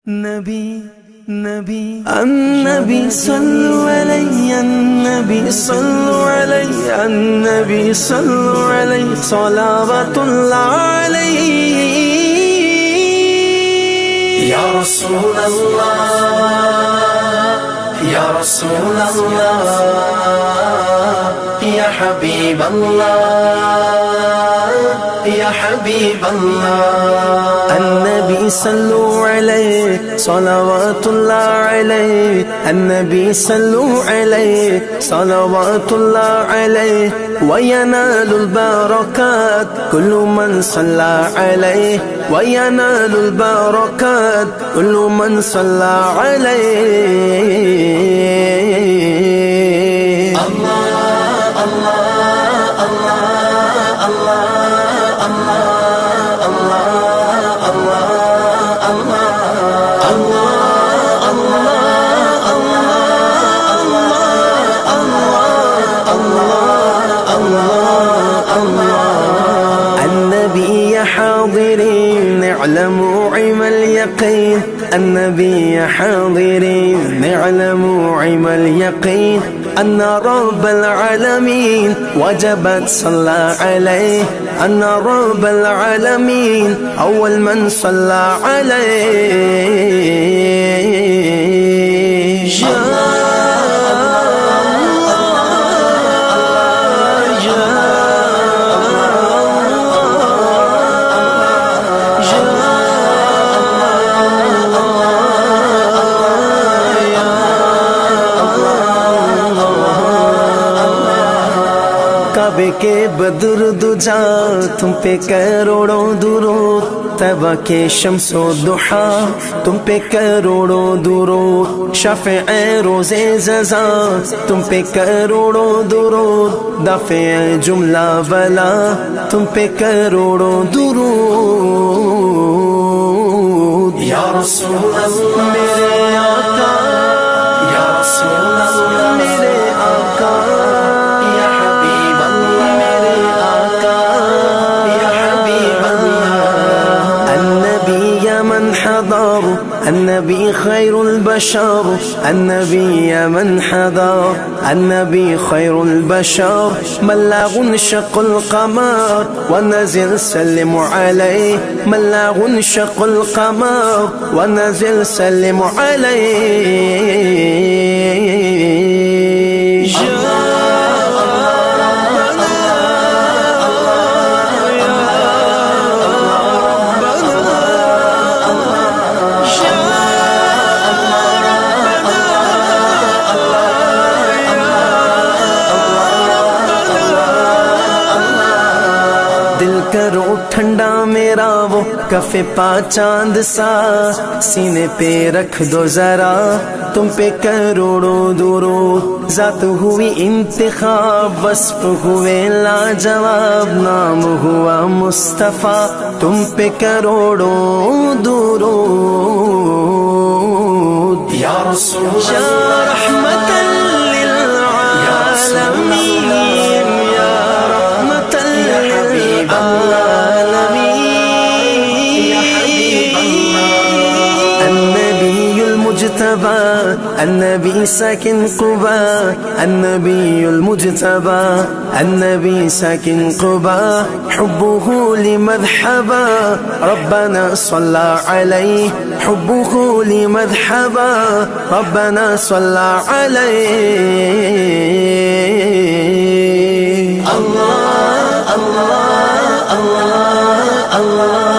نبی النبی صلو علیہ النبی صلو علیہ النبی صلو علیہ صلوات اللہ علیہ یا رسول اللہ یا رسول اللہ یا حبیب اللہ یا حبیب اللہ النبی صلو علیہ صلوات اللہ علیہ النبی صلو علیہ صلوات اللہ علیہ وینال البرکات کل من صلی علیہ وینال البرکات کل من صلی علیہ اللہ اللہ اللہ النبي حاضرين اعلموا عم اليقين النبي حاضرين اعلموا عم اليقين أن رب العالمين وجبت صلى عليه أن رب العالمين أول من صلى عليه کعبے کے بدر دجا تم پہ کروڑوں درود طیبہ کے شمس و ضحا تم پہ کروڑوں درود شفیع روز جزا تم پہ کروڑوں درود دافع جملہ بلا تم پہ کروڑوں درود یا رسول اللہ میرے آقا یا رسول اللہ میرے آقا النبي خير البشر النبي من حضر النبي خير البشر من لا غنشق القمر ونزل سلم عليه من لا غنشق القمر ونزل سلم عليه دل کرو ٹھنڈا میرا وہ کف پا چاند سا سینے پہ رکھ دو ذرا تم پہ کروڑوں درود ذات ہوئی انتخاب وصف ہوئے لاجواب نام ہوا مصطفیٰ تم پہ کروڑوں درود یا رسول اللہ رحمت للعالمین یا رحمت النبي ساكن قباء النبي المجتبى النبي ساكن قباء حبه لمذهبا ربنا صلى عليه حبه لمذهبا ربنا صلى عليه الله الله الله الله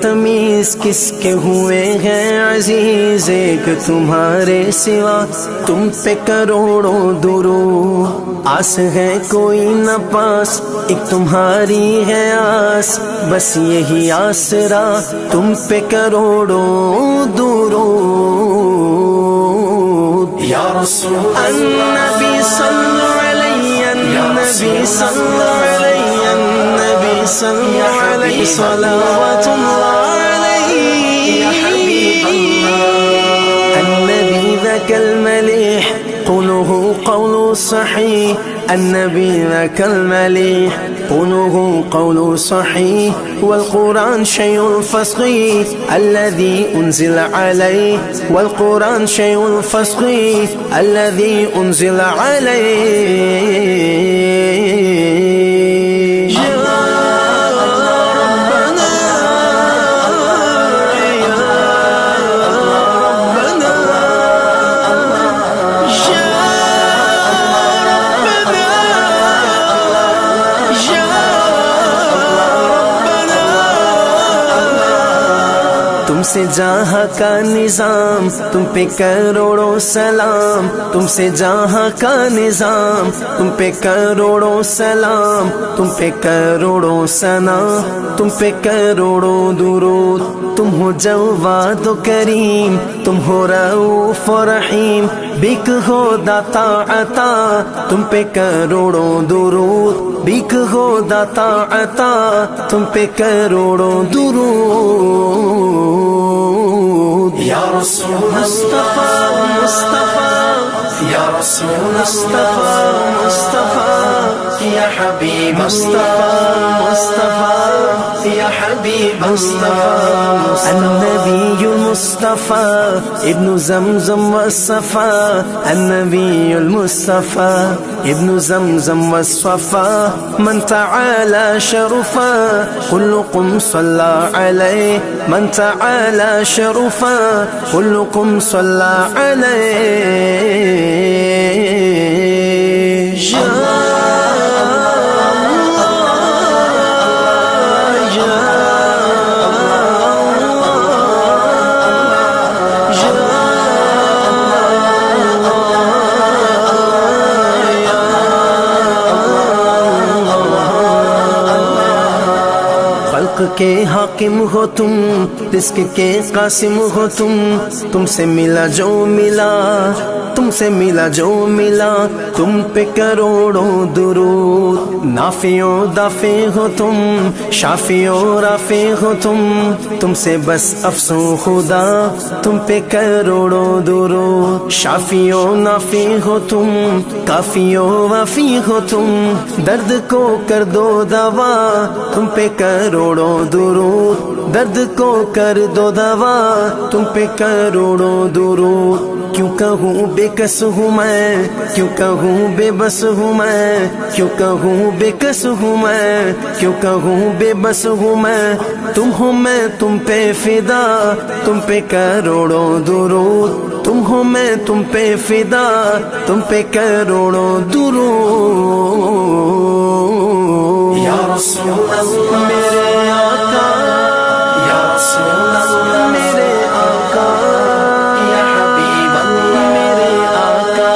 تمیز کس کے ہوئے ہیں عزیز ایک تمہارے سوا تم پہ کروڑوں درود آس ہے کوئی نہ پاس ایک تمہاری ہے آس بس یہی آسرا تم پہ کروڑوں درود یا رسول النبی صلی علیہ النبی صلی علیہ النبی صلی علیہ صلوات اللہ علیہ ذاك المليح قوله قول صحيح النبي ذاك المليح قوله قول صحيح والقرآن شيء فصيح الذي أنزل عليه والقرآن شيء فصيح الذي أنزل عليه تم سے جہاں کا نظام تم پہ کروڑوں سلام تم سے جہاں کا نظام تم پہ کروڑوں سلام تم پہ کروڑوں ثنا تم پہ کروڑوں درود تم ہو جواد و کریم تم ہو رؤوف و رحیم بک ہو داتا عطا تم پہ کروڑوں درود بک ہو داتا عطا تم پہ کروڑوں درود یا رسول مصطفیٰ یا رسول مصطفیٰ یا حبیب مصطفیٰ یا حبیب مصطفیٰ النبی المصطفیٰ ابن زمزم والصفا النبی المصطفیٰ ابن زمزم والصفا من تعالى شرفا كلكم صلى عليه من تعالى شرفا كلكم صلى عليه کے حاکم ہو تم رزق کے قاسم ہو تم سے ملا جو ملا تم سے ملا جو ملا تم پہ کروڑوں درود نافع و دافع ہو تم شافع و رافع ہو تم سے بس افسوں خدا تم پہ کروڑوں درود شافع و نافع ہو تم کافی و وافی ہو تم درد کو کر دو دوا تم پہ کروڑوں درود درد کو کر دو دوا تم پہ کروڑوں درود کیوں کہوں بے کس ہوں میں کیوں کہوں بے بس ہوں میں کیوں کہوں بے کس ہوں میں کیوں کہوں بے بس ہوں میں تم ہو میں تم پہ فدا تم پہ کروڑوں درود تم ہو میں تم پہ فدا تم پہ کروڑوں درود یا رسول اللہ میرے آقا یا رسول اللہ میرے آقا یا حبیب اللہ میرے آقا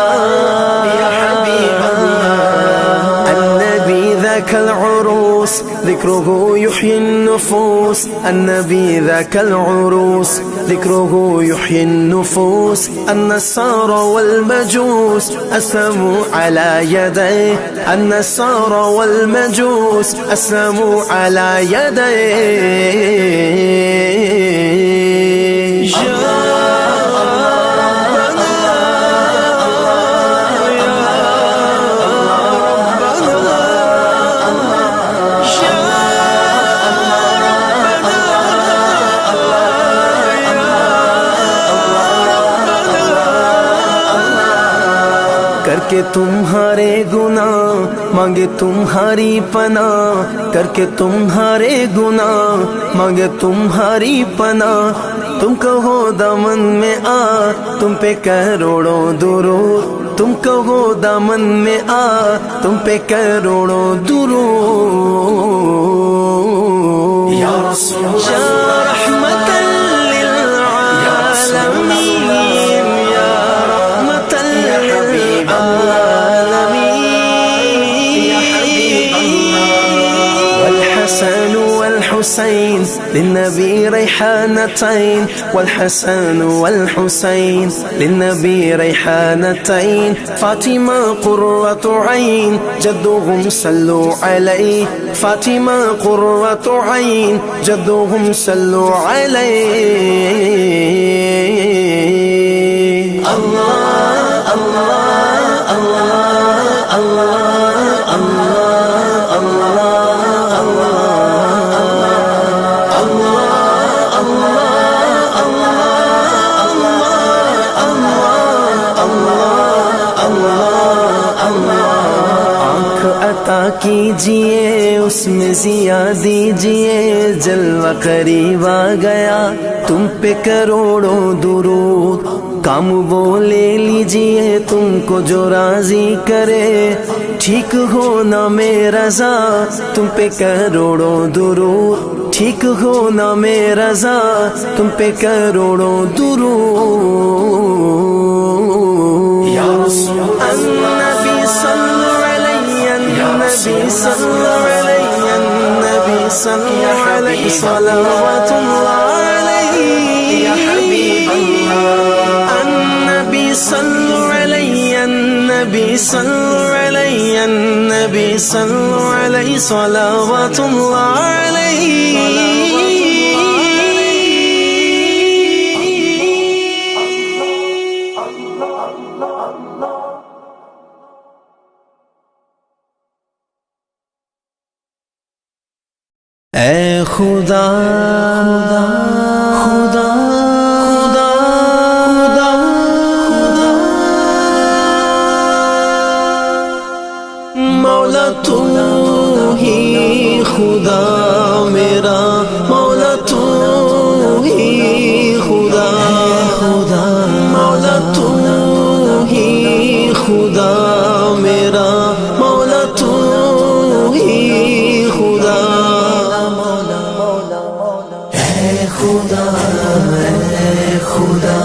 یا حبیب اللہ النبی ذاک العروس ذکرہ یحیی النفوس النبی ذاک العروس ذکرہ یحیی النفوس النصارى والمجوس اسلموا على يديه النصارى والمجوس اسلموا على يديه کر کے تمہارے گناہ مانگے تمہاری پناہ کر کے تمہارے گناہ مانگے تمہاری پناہ تم کہو دامن میں آ تم پہ کروڑوں درود تم کہو دامن میں آ تم پہ کروڑوں درود یا رسول اللہ یا رحمت للعالمین یا رحمت والحسن والحسين للنبي ريحانتين والحسن والحسين للنبي ريحانتين فاطمة قرة عين جدهم صلوا عليه فاطمة قرة عين جدهم صلوا عليه الله کیجئے اس میں ضیا دیجئے، جلوہ قریب آ گیا تم پہ کروڑوں درود، کام وہ لے لیجئے تم کو جو راضی کرے، ٹھیک ہونا میرا رضا تم پہ کروڑوں درود، ٹھیک ہونا میرا رضا تم پہ کروڑوں درود۔ یا رسول النبی صلی النبی صلی علیہ النبی صلی علیہ صلوات اللہ علیہ یا حبیب اللہ، النبی صلی علیہ النبی صلی علیہ النبی صلی علیہ صلوات اللہ علیہ۔ اے خدا خدا خدا خدا مولا تو ہی خدا میرا، مولا تو ہی خدا خدا، مولا تو ہی خدا میرا، مولا تو ہی خدا، خدا اے خدا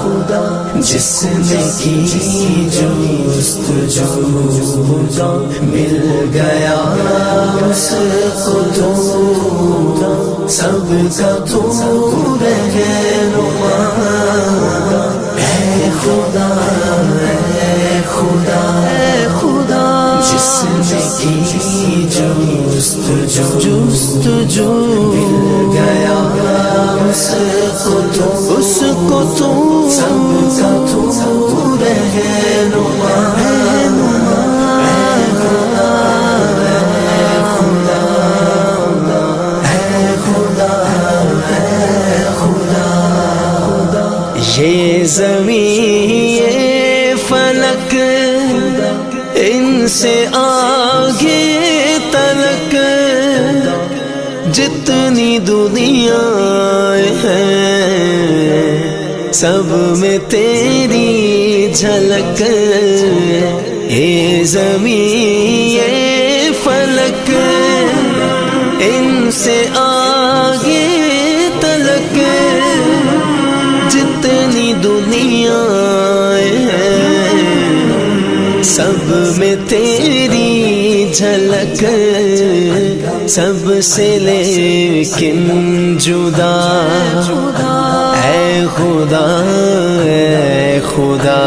خدا، جس نے کی جستجو مل گیا اس کو تو سب کا تو رہنما، اے خدا اے خدا اے خدا، جس نے کی جستجو مل گیا اس کو تو سب کا تو رہنما، یہ زمین یہ فلک ان سے آگے تلک جتنی دنیا ہے سب میں تیری جھلک، یہ زمین یہ فلک ان سے آگے تلک جتنی دنیا ہے سب میں تیری جھلک، سب سے لیکن جدا اے خدا اے خدا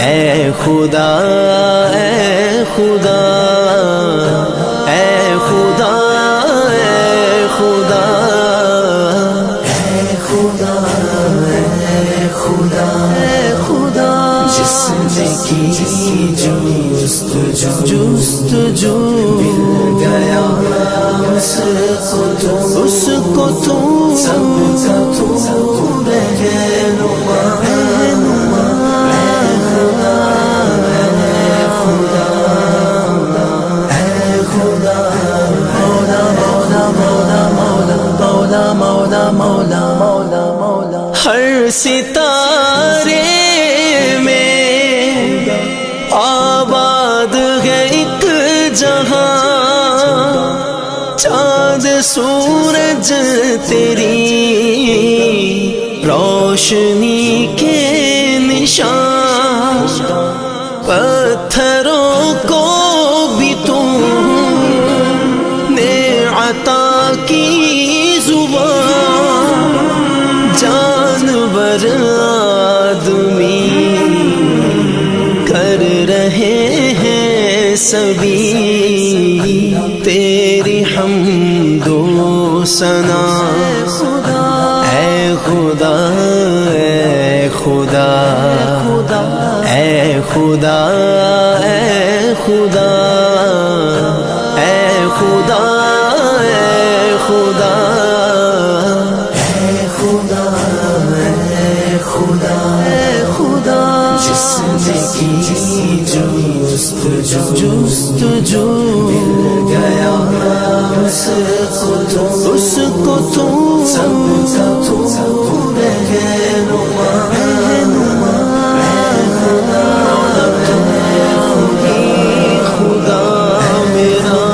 اے خدا اے خدا اے خدا اے خدا اے خدا اے خدا اے خدا، جس نے کی جستجو مل گیا اس کو تو سب کا تو رہنما، اے خدا اے خدا اے خدا، مولا مولا مولا مولا مولا مولا مولا مولا، ہر ستارے میں آباد ہے ایک جہاں، چاند سورج تیری روشنی کے نشان، پتھروں کو بھی تم نے عطا کی زبان، جانور آدمی کر رہے ہیں سبھی تیری حمد و ثنا، اے خدا اے خدا اے خدا اے خدا اے خدا اے خدا اے خدا اے خدا اے خدا، جس نے کی جستجو مل گیا اس کو تو سب کا تو رہنما خدا میرا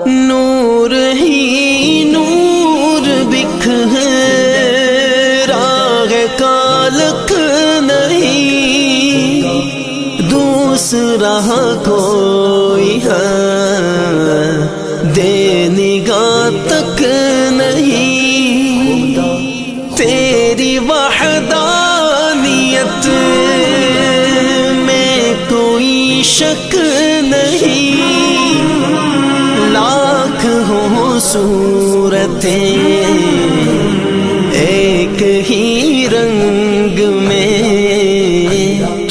نور ہی نور بکھ ہے راہ کالک نہیں دوسرا کوئی ہے دے نگاہ تک نہیں تیری وحدانیت میں کوئی شک نہیں لاکھ ہوں صورتیں ایک ہی رنگ میں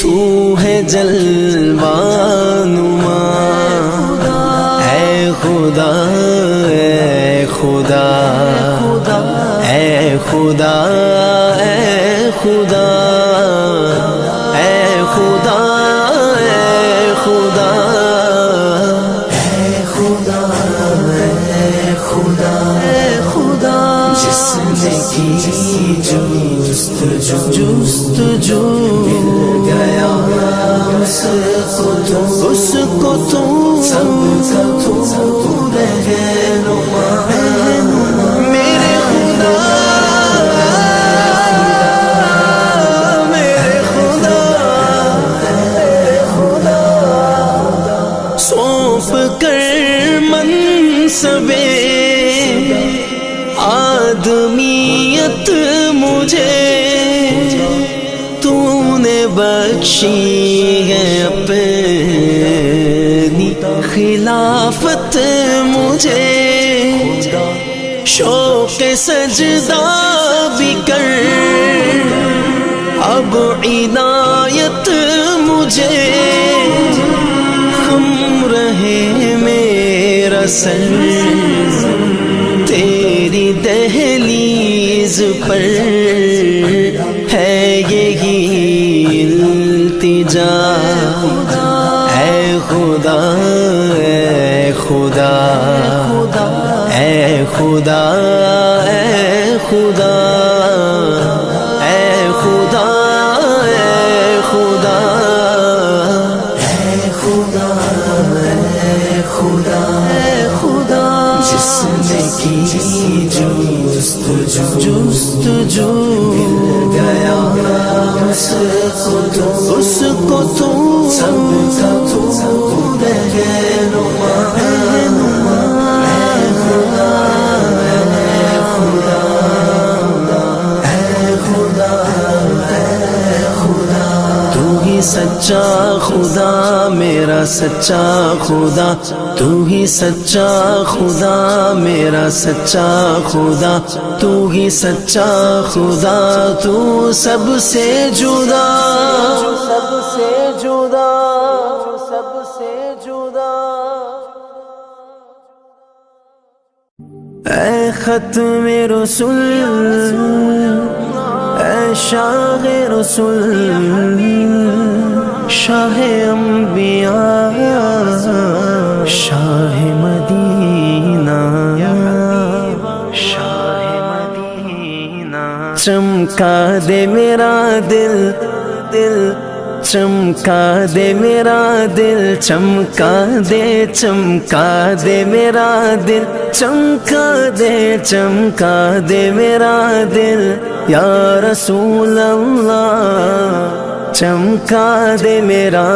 تو ہے جلوہ نما اے خدا اے خدا اے خدا اے خدا اے خدا اے خدا اے خدا اے خدا اے خدا جس نے کی جستجو مل گیا اس کو تو سب کا تو رہنما میرے خدا میرے خدا سونپ کر منصب آدمیت مجھے تو نے بخشی ہے اپنی خلافت مجھے شوق سجدہ بھی کر اب عنایت مجھے ہم رہے میرا سر تیری دہلیز پر ہے یہی التجا اے خدا اے خدا اے خدا اے خدا اے خدا اے خدا اے خدا اے خدا اے خدا جس نے کی جستجو مل گیا اس کو تو سب کا تو رہنما اے خدا اے خدا اے خدا اے خدا تو ہی سچا خدا میرا سچا خدا تو ہی سچا خدا میرا سچا خدا تو ہی سچا خدا تو سب سے جدا سب سے جدا سب سے جدا اے ختم رسول اے شاہ رسول شاہ انبیاء شاہ مدینہ شاہ مدینہ چمکا دے میرا دل دل چمکا دے میرا دل چمکا دے میرا دل چمکا دے میرا دل یا رسول اللہ چمکا دے میرا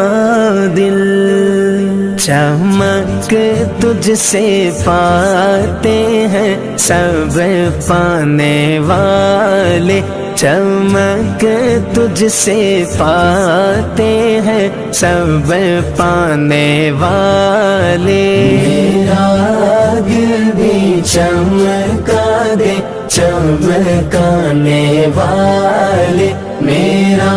دل چمک تجھ سے پاتے ہیں سب پانے والے چمک تجھ سے پاتے ہیں سب پانے والے میرا دل بھی چمکا دے چمکانے والے میرا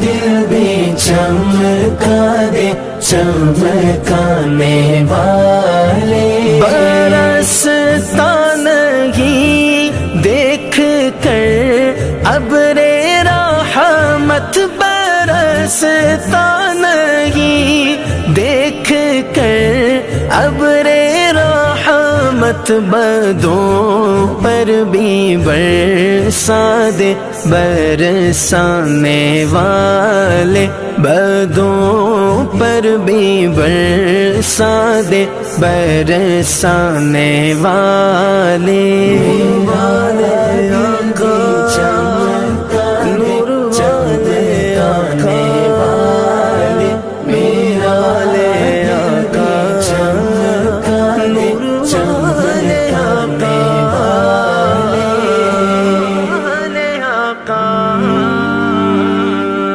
دل بھی چمکا دے چمکانے والے برستا نہیں دیکھ کر ابر رحمت بدوں پر بھی برسا دے، برسانے والے بدوں پر بھی برسا دے، برسانے والے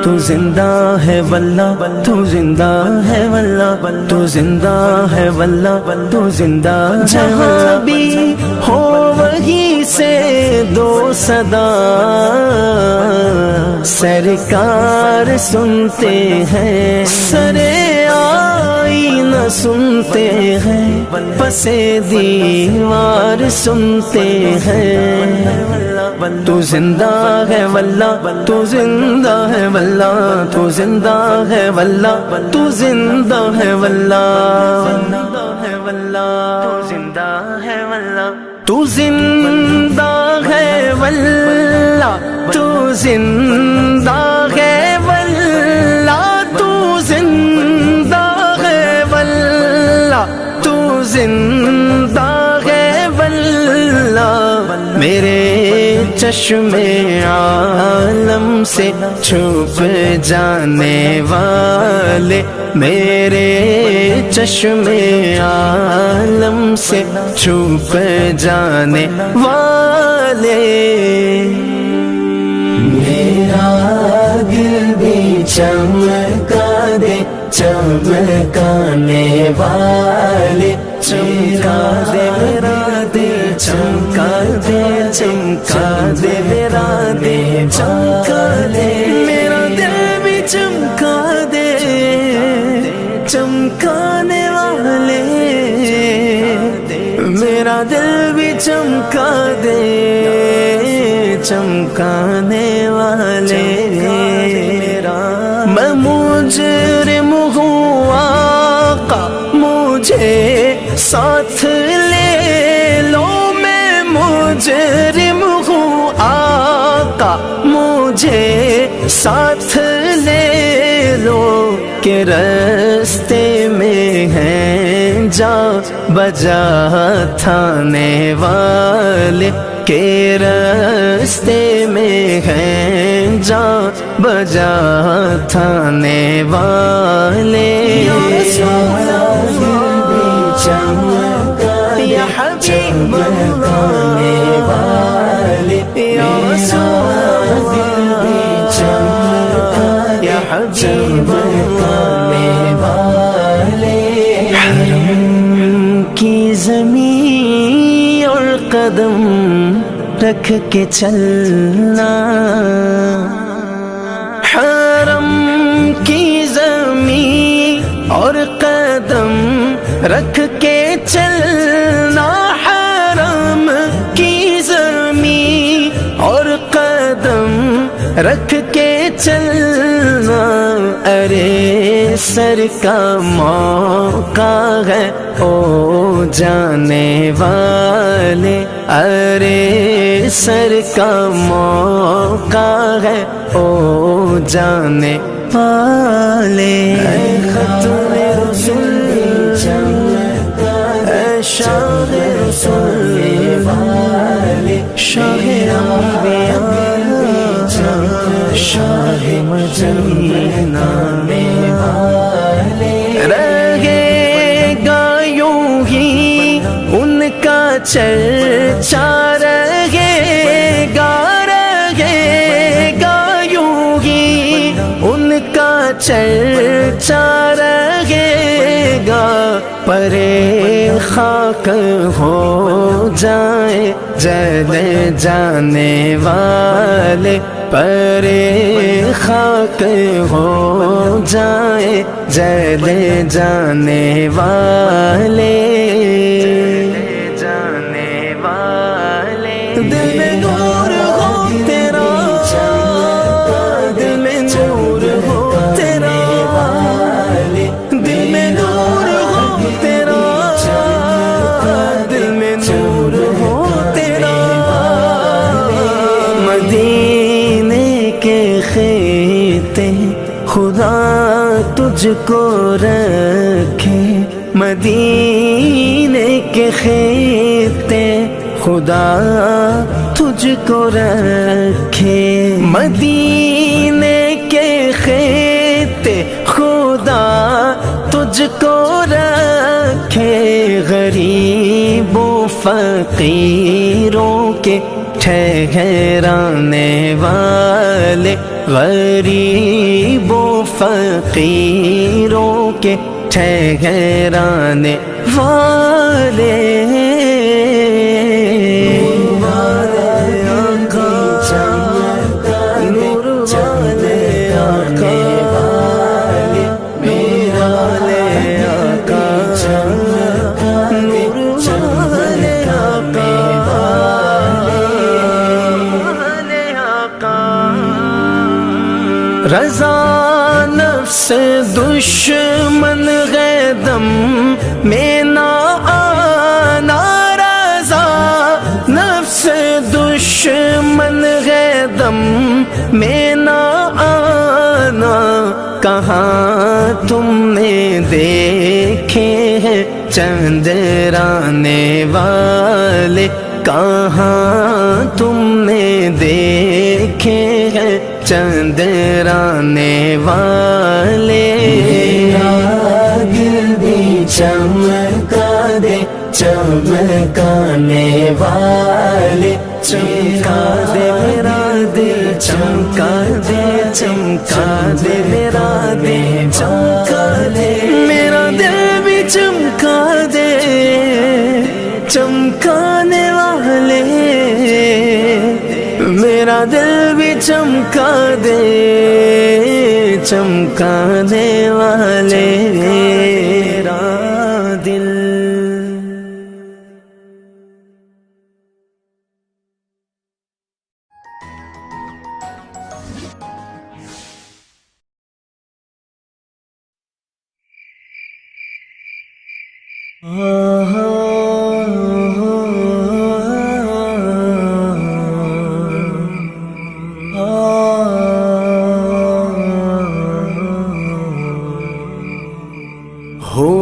تو زندہ ہے واللہ، تو زندہ ہے واللہ، تو زندہ ہے واللہ، تو زندہ ہے جہاں بھی ہو وہیں سے دو صدا سرکار سنتے ہیں، سرے آئینہ سنتے ہیں، پسے دیوار سنتے ہیں۔ تو زندہ ہے واللہ، تو زندہ ہے واللہ، تو زندہ ہے واللہ، تو زندہ ہے واللہ، تو زندہ ہے واللہ، تو زندہ ہے واللہ، تو زندہ ہے واللہ، تو زندہ ہے واللہ، تو زندہ ہے واللہ۔ میرے چشم عالم سے چھپ جانے والے، میرے چشم عالم سے چھپ جانے والے، میرا دل بھی چمکا دے، چمکانے والے، چمکا دے میرا دل، چمکا دے، چمکا دے میرا دل، چمکا دے میرا دل بھی چمکا دے، چمکانے والے میرا دل بھی چمکا دے، چمکانے والے۔ میں مجرم ہوں آقا مجھے ساتھ لے لو، میں مجرم ہوں آقا مجھے ساتھ لے لو، کہ رستے میں ہیں جا بجا تھانے والے، کہ رستے میں ہیں جا بجا تھانے والے، یا حبیب والے، یا حبیب والے۔ حرم کی زمین اور قدم رکھ کے چلنا، حرم کی زمین اور قدم رکھ کے چلنا، حرم کی زمین اور قدم رکھ کے چلنا، ارے سر کا موقع ہے او جانے والے، ارے سر کا موقع ہے او جانے والے۔ ختم رسول اے شاہ رسول والے، شاہ انبیاء، شاہ مدینہ، رہے گا یوں ہی ان کا چرچا، رہے گا یوں ہی ان کا چرچا رہے گا، پرے خاک ہو جائیں جل جانے والے، پرے خاک ہو جائیں جل جانے والے، دل میں نور ہو تیرا، دل میں نور ہو تیرا، دل میں نور ہو تیرا، دل میں تجھ کو رکھے مدینے کے خطے، خدا تجھ کو رکھے مدینے کے خطے، خدا تجھ کو رکھے غریب و فقیروں کے ٹھہرانے والے، غریب و فقیروں کے ٹھہرانے والے، رضا نفس دشمن غیدم میں نہ آنا، رضا نفس دشمن غیدم میں نہ آنا، کہاں تم نے دیکھے ہیں چندرانے والے، کہاں تم نے دیکھے ہیں چندرانے والے، میرا دل بھی چمکا دے چمکانے والے، چمکا دے میرا دل، چمکا دے چمکا دے میرا دل، چمکا دے میرا دل بھی چمکا دے چمکانے والے، میرا دل بھی چمکا دے چمکانے والے، میرا دل۔ ہو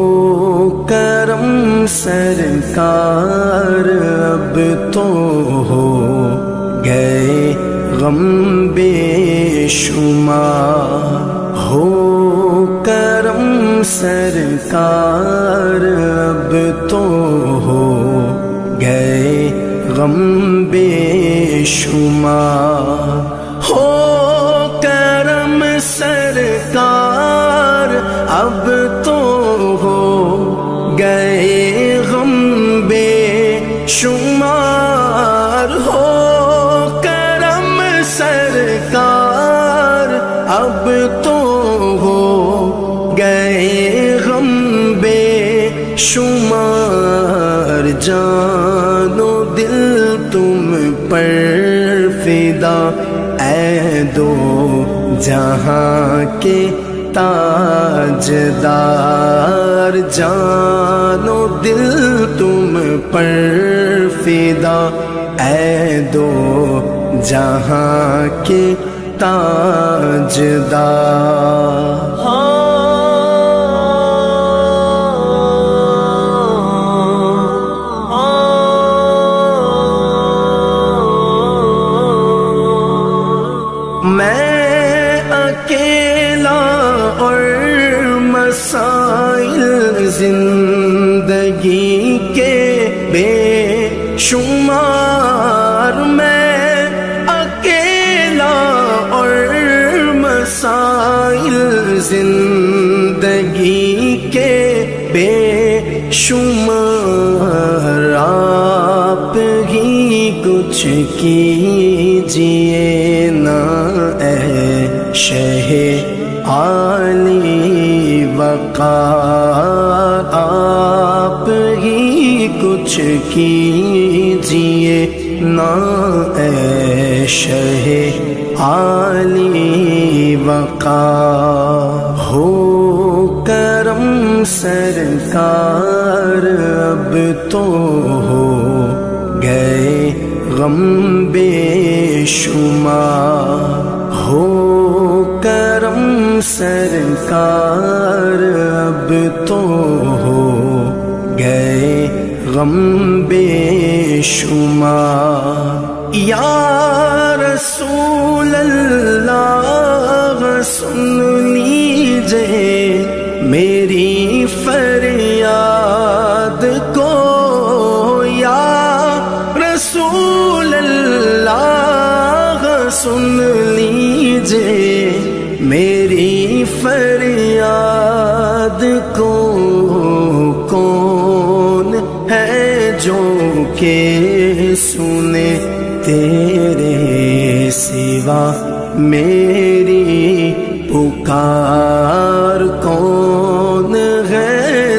کرم سرکار اب تو ہو گئے غم بے شمار، ہو کرم سرکار اب تو ہو گئے غم بے شمار، ہو کرم سرکار اب تو ہو گئے غم بے شمار، ہو کرم سرکار اب تو ہو گئے غم بے شمار، جان و دل تم پر فدا اے دو جہاں کے تاجدار، جان و دل تم پر فدا اے دو جہاں کے تاجدار۔ میں اکیلا اور مسائل زندگی کے بے شمار، میں اکیلا اور مسائل زندگی کے بے شمار، آپ ہی کچھ کیجیے نا اے شہ عالی وقار، آپ ہی کچھ کیجیے نا اے شہ عالی وقار، ہو کرم سرکار اب تو ہو گئے غم بے شمار، ہو کرم سرکار اب تو ہو گئے غم بے شمار، یا رسول اللہ سن لیجئے میری فریاد کو، یا رسول اللہ سن لیجئے میری فریاد کو، کون ہے جو کہ سنے تیرے سوا میری پکار، کون ہے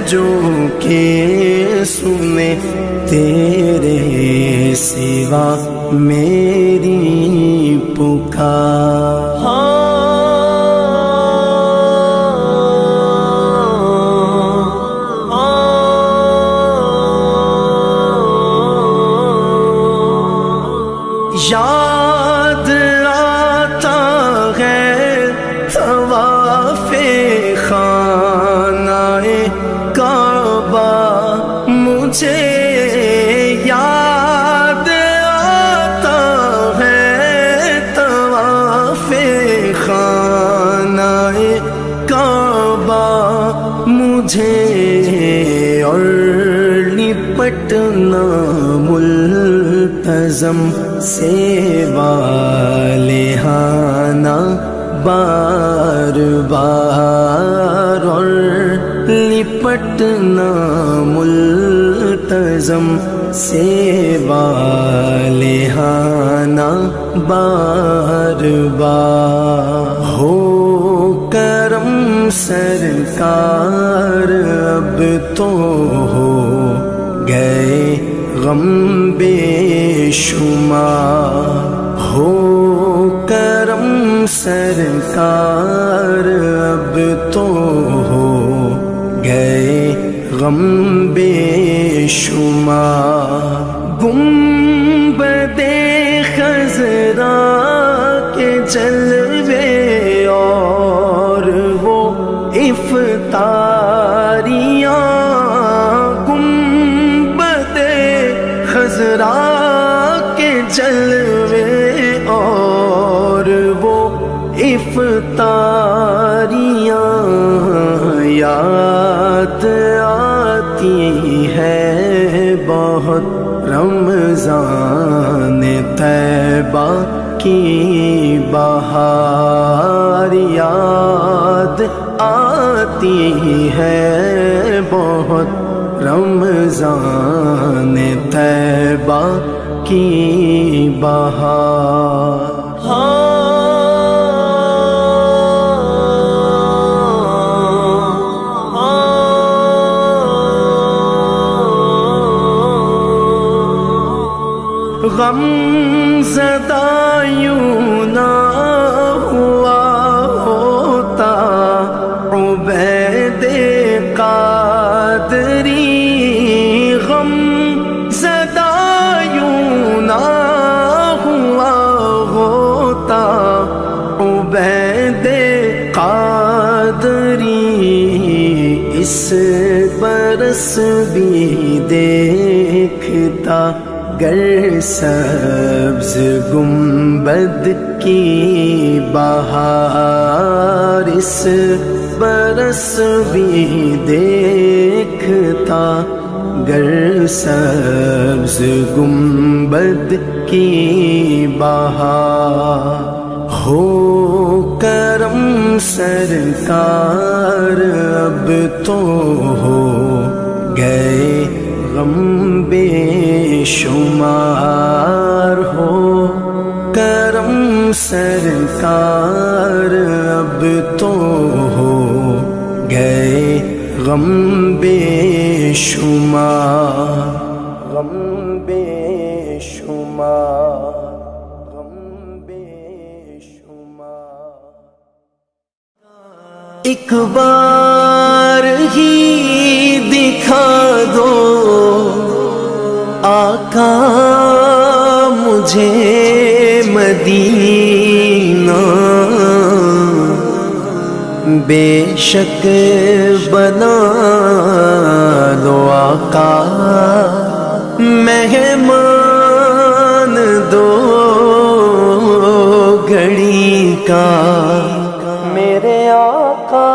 جو کہ سنے تیرے سوا میری پکار۔ یاد آتا ہے طواف خانہ کعبہ مجھے، یاد آتا ہے طواف خانہ کعبہ مجھے، اور لپٹنا ملتزم سے والہانہ بار بار، اور لپٹنا ملتزم سے والہانہ بار بار، ہو کرم سرکار اب تو ہو گئے غم بے شمار، ہو کرم سرکار اب تو ہو گئے غم بے شمار، گنبد خضرا کے جلوے اور وہ افطاریاں، گنبد خضرا کے جلوے اور وہ افطاریاں، یاد آتی ہے بہت رمضان طیبہ کی بہار، یاد آتی ہے بہت رمضان طیبہ کی بہار۔ غم زدہ یوں نہ ہوا ہوتا عبید قادری، غم زدہ یوں نہ ہوا ہوتا عبید قادری، اس برس بھی دیکھتا گر سبز گنبد کی بہار، اس برس بھی دیکھتا گر سبز گنبد کی بہار، ہو کرم سرکار اب تو ہو گئے غم بے شمار، ہو کرم سرکار اب تو ہو گئے غم بے شمار، غم بے شمار، غم بے شمار۔ ایک بار ہی دکھا دو آقا مجھے مدینہ، بے شک بنا لو آقا مہمان دو گھڑی کا میرے آقا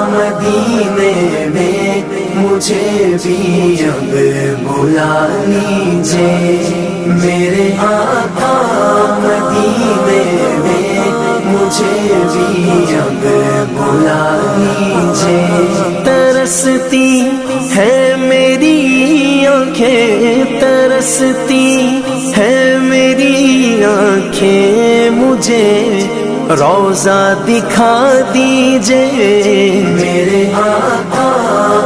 مدینے میں مجھے بھی اب بلا لیجیے میرے آقا مدینے میں مجھے بھی اب بلا لیجیے ترستی ہے میری آنکھیں ترستی ہے میری آنکھیں مجھے روضہ دکھا دیجیے میرے آقا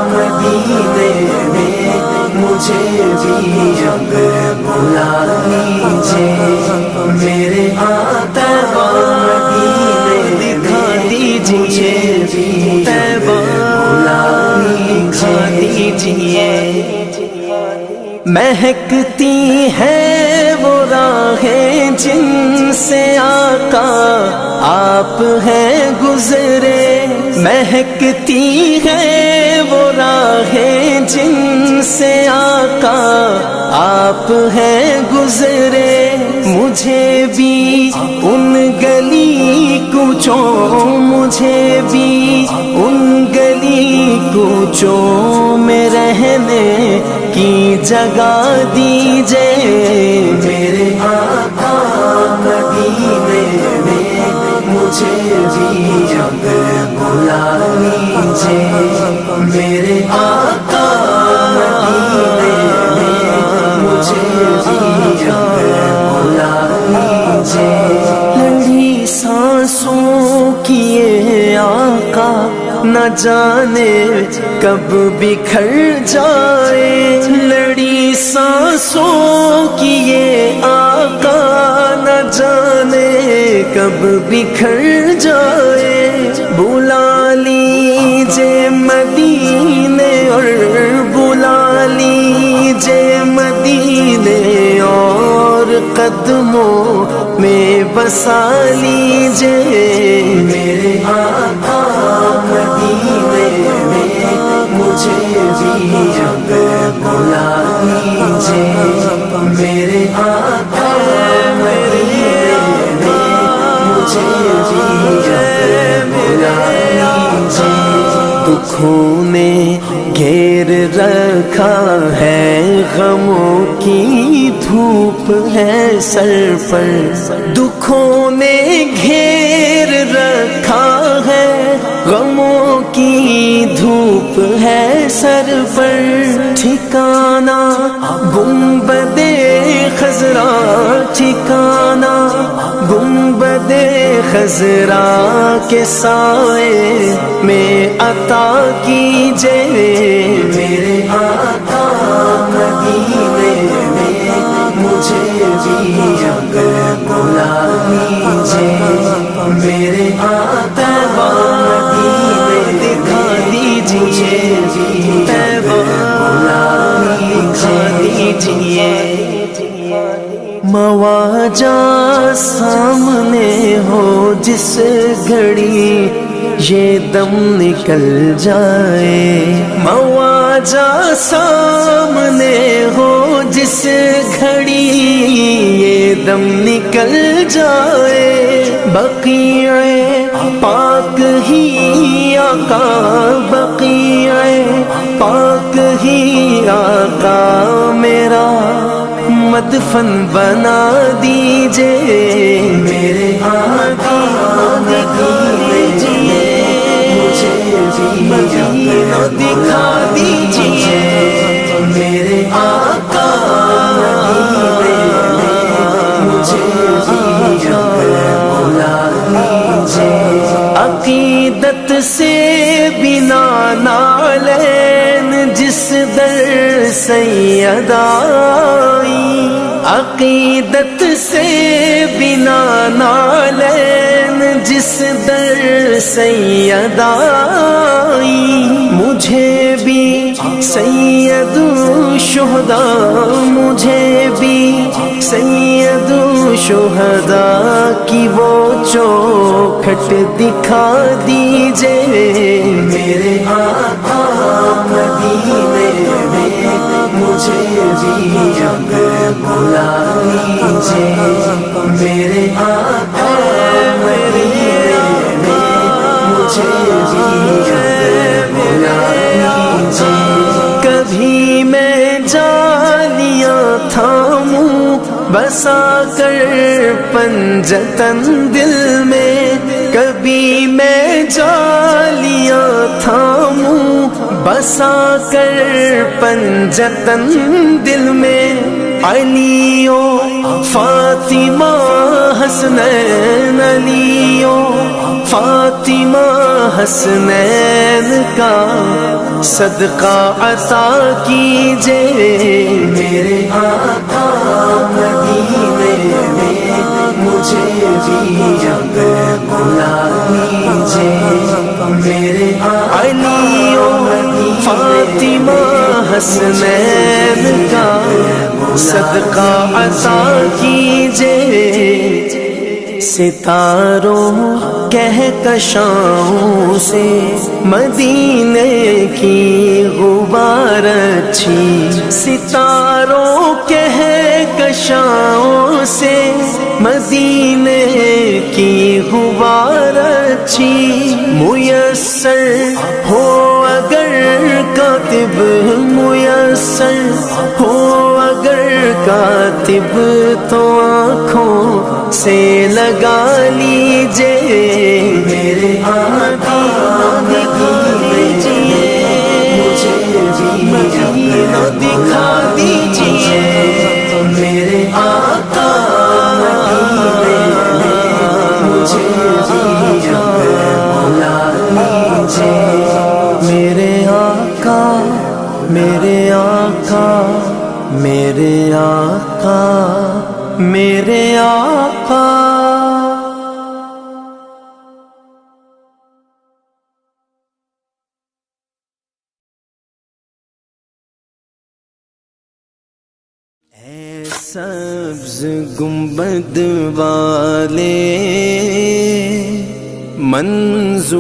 مدینے میں مجھے بھی اب بلا لیجیے میرے آقا مدینے دکھا دیجیے طیبہ بلا دیجیے مہکتی ہے وہ راہیں جن سے آقا آپ ہیں گزرے مہکتی ہے وہ راہیں جن سے آقا آپ ہیں گزرے مجھے بھی ان گلی کوچوں مجھے بھی ان گلی کوچوں میں رہنے کی جگہ دیجیے میرے آقا مدینے میں مجھے بھی اب بلا لیجیے میرے آقا مدینے میں مجھے بھی اب بلا لیجیے لڑی سانسوں کی یہ آقا نہ جانے کب بکھر جائے لڑی سانسوں کی یہ آقا نہ جانے کب بکھر جائے بلا لیجیے مدینے اور بلا لیجیے مدینے اور قدموں میں بسا لیجیے میرے آقا مدینے میں مجھے بھی اب بلا لیجیے میرے آقا مدینے میں مجھے بھی اب بلا لیجیے دکھوں نے گھیر رکھا ہے غموں کی دھوپ ہے سر پر دکھوں نے گھیر رکھا ہے غموں کی دھوپ ہے سر پر ٹھکانا گنبد خضرا ٹھکانا گنبد خضرا کے سائے میں عطا کیجیے میرے آقا مدینے میں مجھے بھی اب بلا لیجیے میرے آقا مدینے دکھا دیجیے طیبہ بلا دیجیے مواجہ سامنے ہو جس گھڑی یہ دم نکل جائے مواجہ سامنے ہو جس گھڑی یہ دم نکل جائے بقیع پاک ہی آقا بقیع پاک ہی آقا میرا مدفن بنا دیجیے میرے آقا دیجیے مجھے مدینہ دکھا دیجیے میرے آقا مجھے بلا لیجیے عقیدت سے بنا نالین جس در سید آئی عقیدت سے بنا نالین جس در سید آئی مجھے بھی سید شہدا مجھے بھی سید شہدا کی وہ چوکھٹ دکھا دیجئے میرے آقا مدینے میں مجھے بھی اب بلا لیجئے میرے آقا مدینے میں مجھے بھی اب بلا لیجئے کبھی میں جالیاں تھاموں بسا کر پنجتن دل میں کبھی میں جالیاں تھاموں بسا کر پنجتن دل میں علی و فاطمہ حسنین علی و فاطمہ حسنین کا صدقہ عطا کیجئے میرے آقا مدینے میں مجھے بھی اب بلا لیجئے میرے علی و فاطمہ حسنین کا صدقہ عطا کیجئے ستاروں کہکشاؤں سے مدینے کی غبار اچھی ستاروں کہکشاؤں سے مدینے کی غبار اچھی میسر ہو اگر کاتب میسر ہو اگر کاتب تو آنکھوں سے لگا لیجئے میرے آقا دکھا دیجئے مجھے بھی مدینہ دکھا دیجئے میرے آقا مدینے میں مجھے بھی بلا لیجئے میرے آقا میرے آقا میرے آقا میرے آقا اے سبز گنبد والے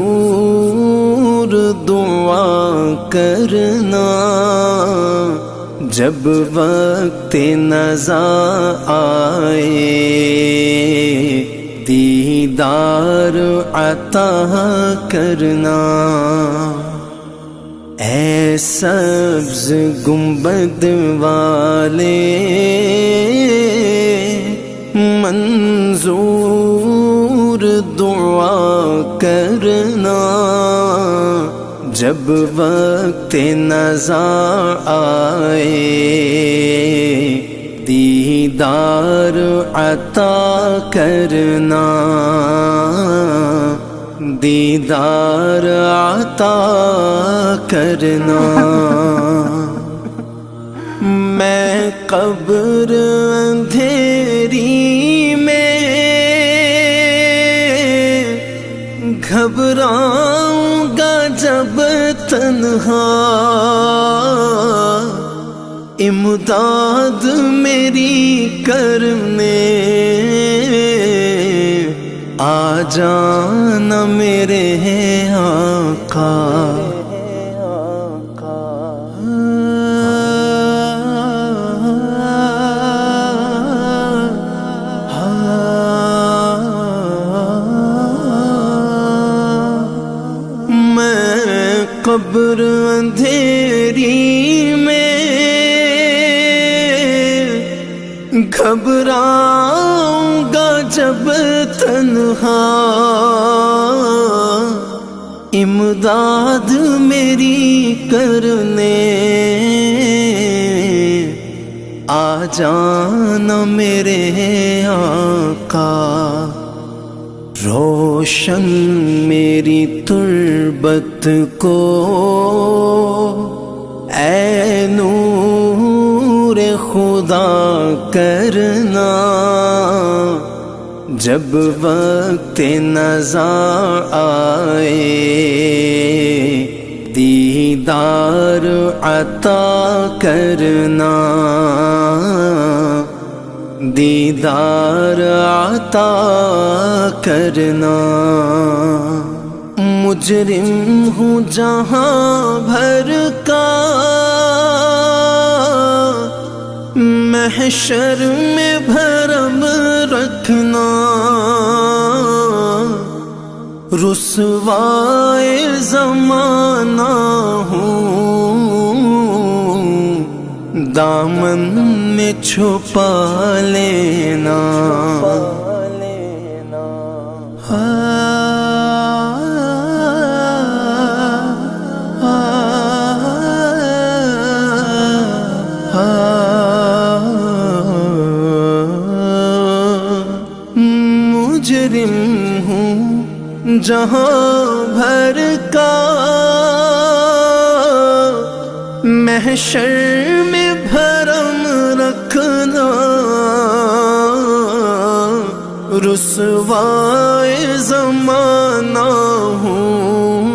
منظور دعا کرنا جب وقت نزا آئے دیدار عطا کرنا اے سبز گنبد والے منظور دعا کرنا جب وقت نزا آئے دیدار عطا کرنا دیدار عطا کرنا میں قبر اندھیری میں گھبراؤں گا جب تنہا امداد میری کرنے آ جانا میرے آقا قبر اندھیری میں گھبراؤں گا جب تنہا امداد میری کرنے آ جانا میرے آقا روشن میری تربت کو اے نور خدا کرنا جب وقت نزا آئے دیدار عطا کرنا، دیدار عطا کرنا۔ مجرم ہوں جہاں بھر کا، محشر میں بھرم رکھنا، رسوائے زمانہ ہوں، دامن میں چھپا لینا۔ مجرم ہوں جہاں بھر کا، محشر میں بھرم رکھنا، رسوائے زمانہ ہوں،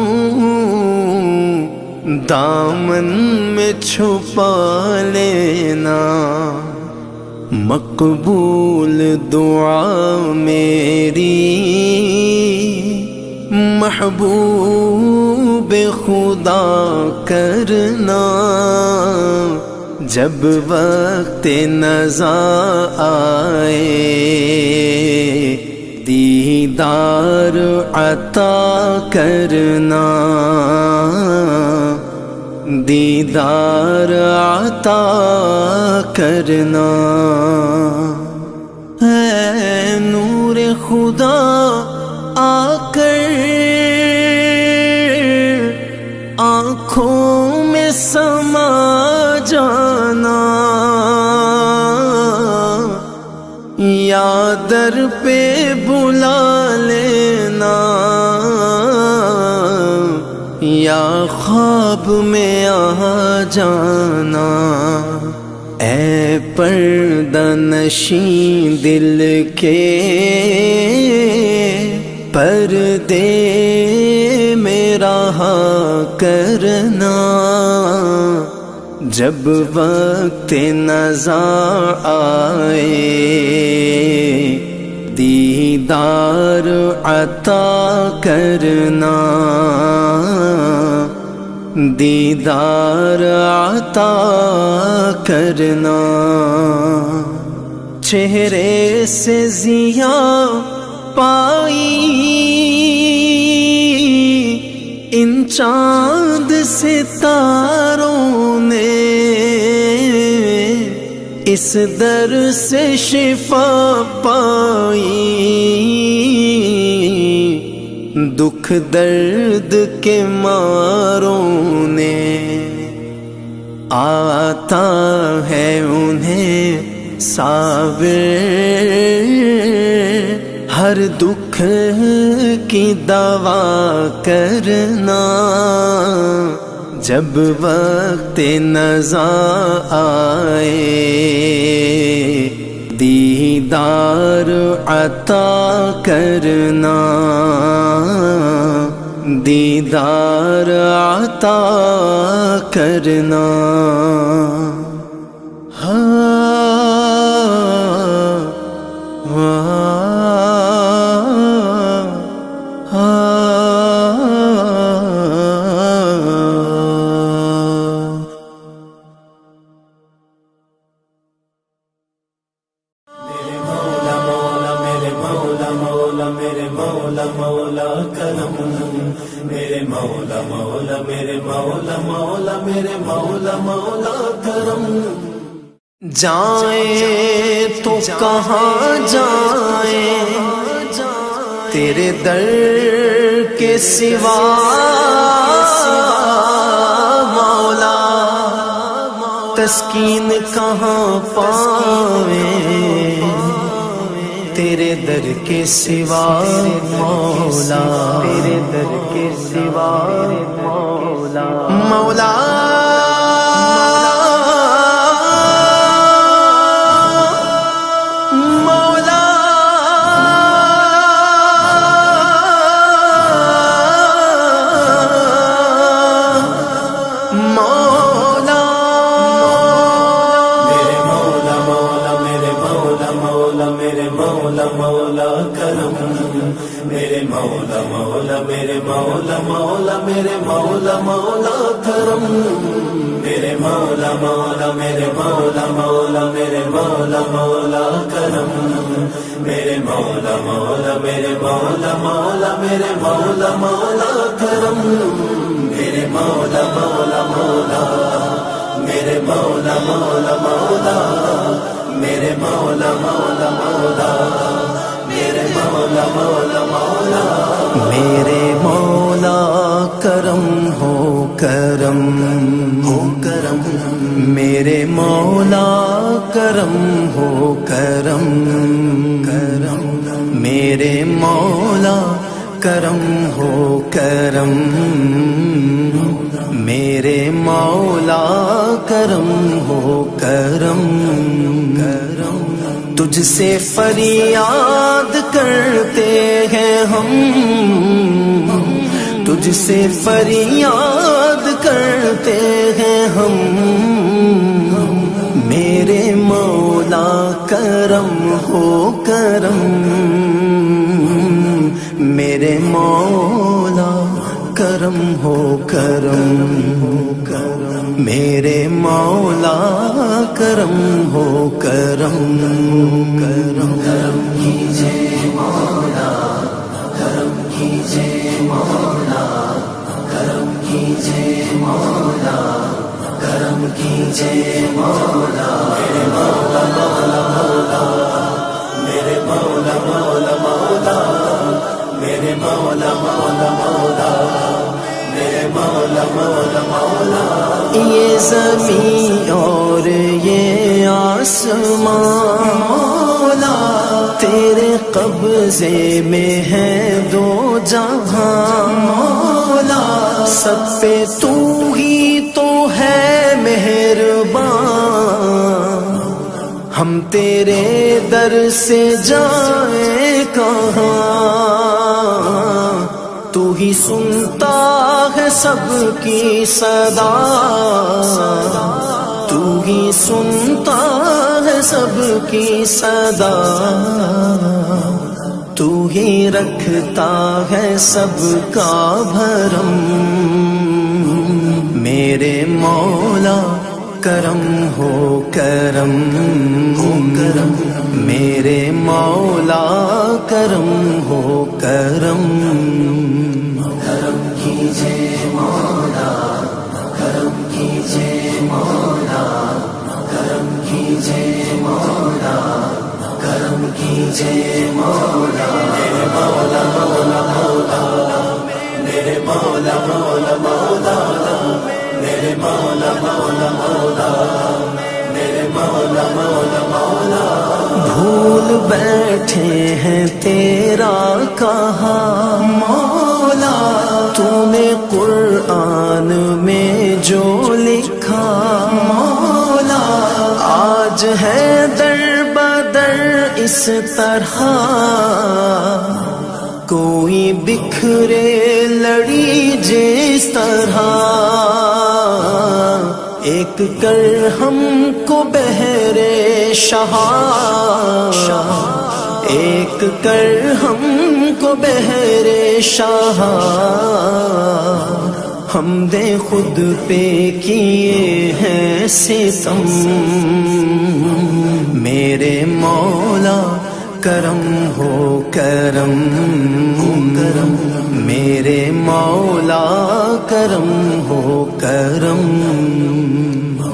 دامن میں چھپا لینا۔ مقبول دعا میری محبوب خدا کرنا، جب وقت نزا آئے دیدار عطا کرنا، دیدار عطا کرنا۔ اے نور خدا آ کر آنکھوں میں سما جانا، یا در پہ بلا لینا، یا خواب میں آ جانا۔ اے پردہ نشین دل کے پردے میں رہا کرنا، جب وقت نزا آئے دیدار عطا کرنا، دیدار عطا کرنا۔ چہرے سے ضیا پائی ان چاند ستاروں نے، اس در سے شفا پائی، دکھ درد کے ماروں نے۔ آتا ہے انہیں صابر ہر دکھ کی دوا کرنا، جب وقت نزا آئے دیدار عطا کرنا، دیدار عطا کرنا۔ میرے مولا مولا کرم، میرے مولا مولا میرے مولا مولا میرے مولا مولا کرم۔ جائیں تو کہاں جائیں تیرے در کے سوا مولا، تسکین کہاں پاویں تیرے در کے سوا مولا، تیرے در کے سوا مولا مولا۔ مولا مولا میرے مولا مولا کرم میرے مولا مولا میرے مولا مولا میرے مولا مولا کرم میرے مولا مولا میرے مولا مولا میرے مولا مولا کرم میرے مولا مولا مولا میرے مولا مولا مولا میرے مولا مولا مولا میرے مولا مولا مولا میرے مولا کرم ہو کرم ہو کرم میرے مولا کرم ہو کرم کرم میرے مولا کرم ہو کرم میرے مولا کرم ہو کرم کرم تجھ سے فریاد کرتے ہیں ہم تجھ سے فریاد کرتے ہیں ہم میرے مولا کرم ہو کرم میرے مولا کرم ہو کرم میرے مولا کرم ہو کرم کرم کرم کیجے مولا کرم کیجے مولا کرم کیجے مولا کرم کیجے مولا میرے مولا مولا مولا میرے مولا مولا مولا میرے مولا مولا مولا میرے مولا مولا مولا یہ زمین اور یہ آسمان مولا تیرے قبضے میں ہے دو جہاں مولا سب پہ تو ہی تو ہے مہربان ہم تیرے در سے جائیں کہاں تو ہی سنتا ہے سب کی صدا تو ہی سنتا ہے سب کی صدا تو ہی رکھتا ہے سب کا بھرم میرے مولا کرم ہو کرم ہو کرم میرے مولا کرم ہو کرم کرم کیجے مولا کرم کیجے مولا کرم کیجے مولا کرم کیجے مولا میرے مولا مولا مولا میرے مولا مولا مولا میرے مولا مولا مولا میرے مولا مولا مولا بھول بیٹھے ہیں تیرا کہا مولا تو نے قرآن میں جو لکھا مولا آج ہے در بدر اس طرح کوئی بکھرے لڑی جس طرح ایک کر ہم کو بہرے شاہ ایک کر ہم کو بہرے شاہ ہم دے خود پہ کیے ہیں ستم میرے مولا کرم ہو کرم کرم میرے مولا کرم ہو کرم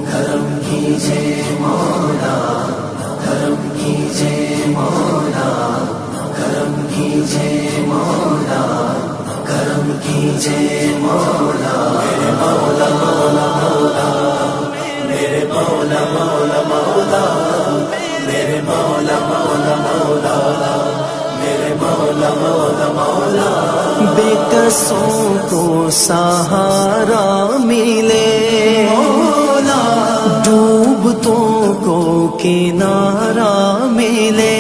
کرم کیجے مولا کرم کیجے مولا کرم کیجے مولا کرم کیجے مولا میرے مولا مولا مولا میرے مولا مولا مولا میرے مولا مولا مولا میرے مولا مولا مولا بے کسوں کو سہارا ملے مولا ڈوبتوں کو کنارہ ملے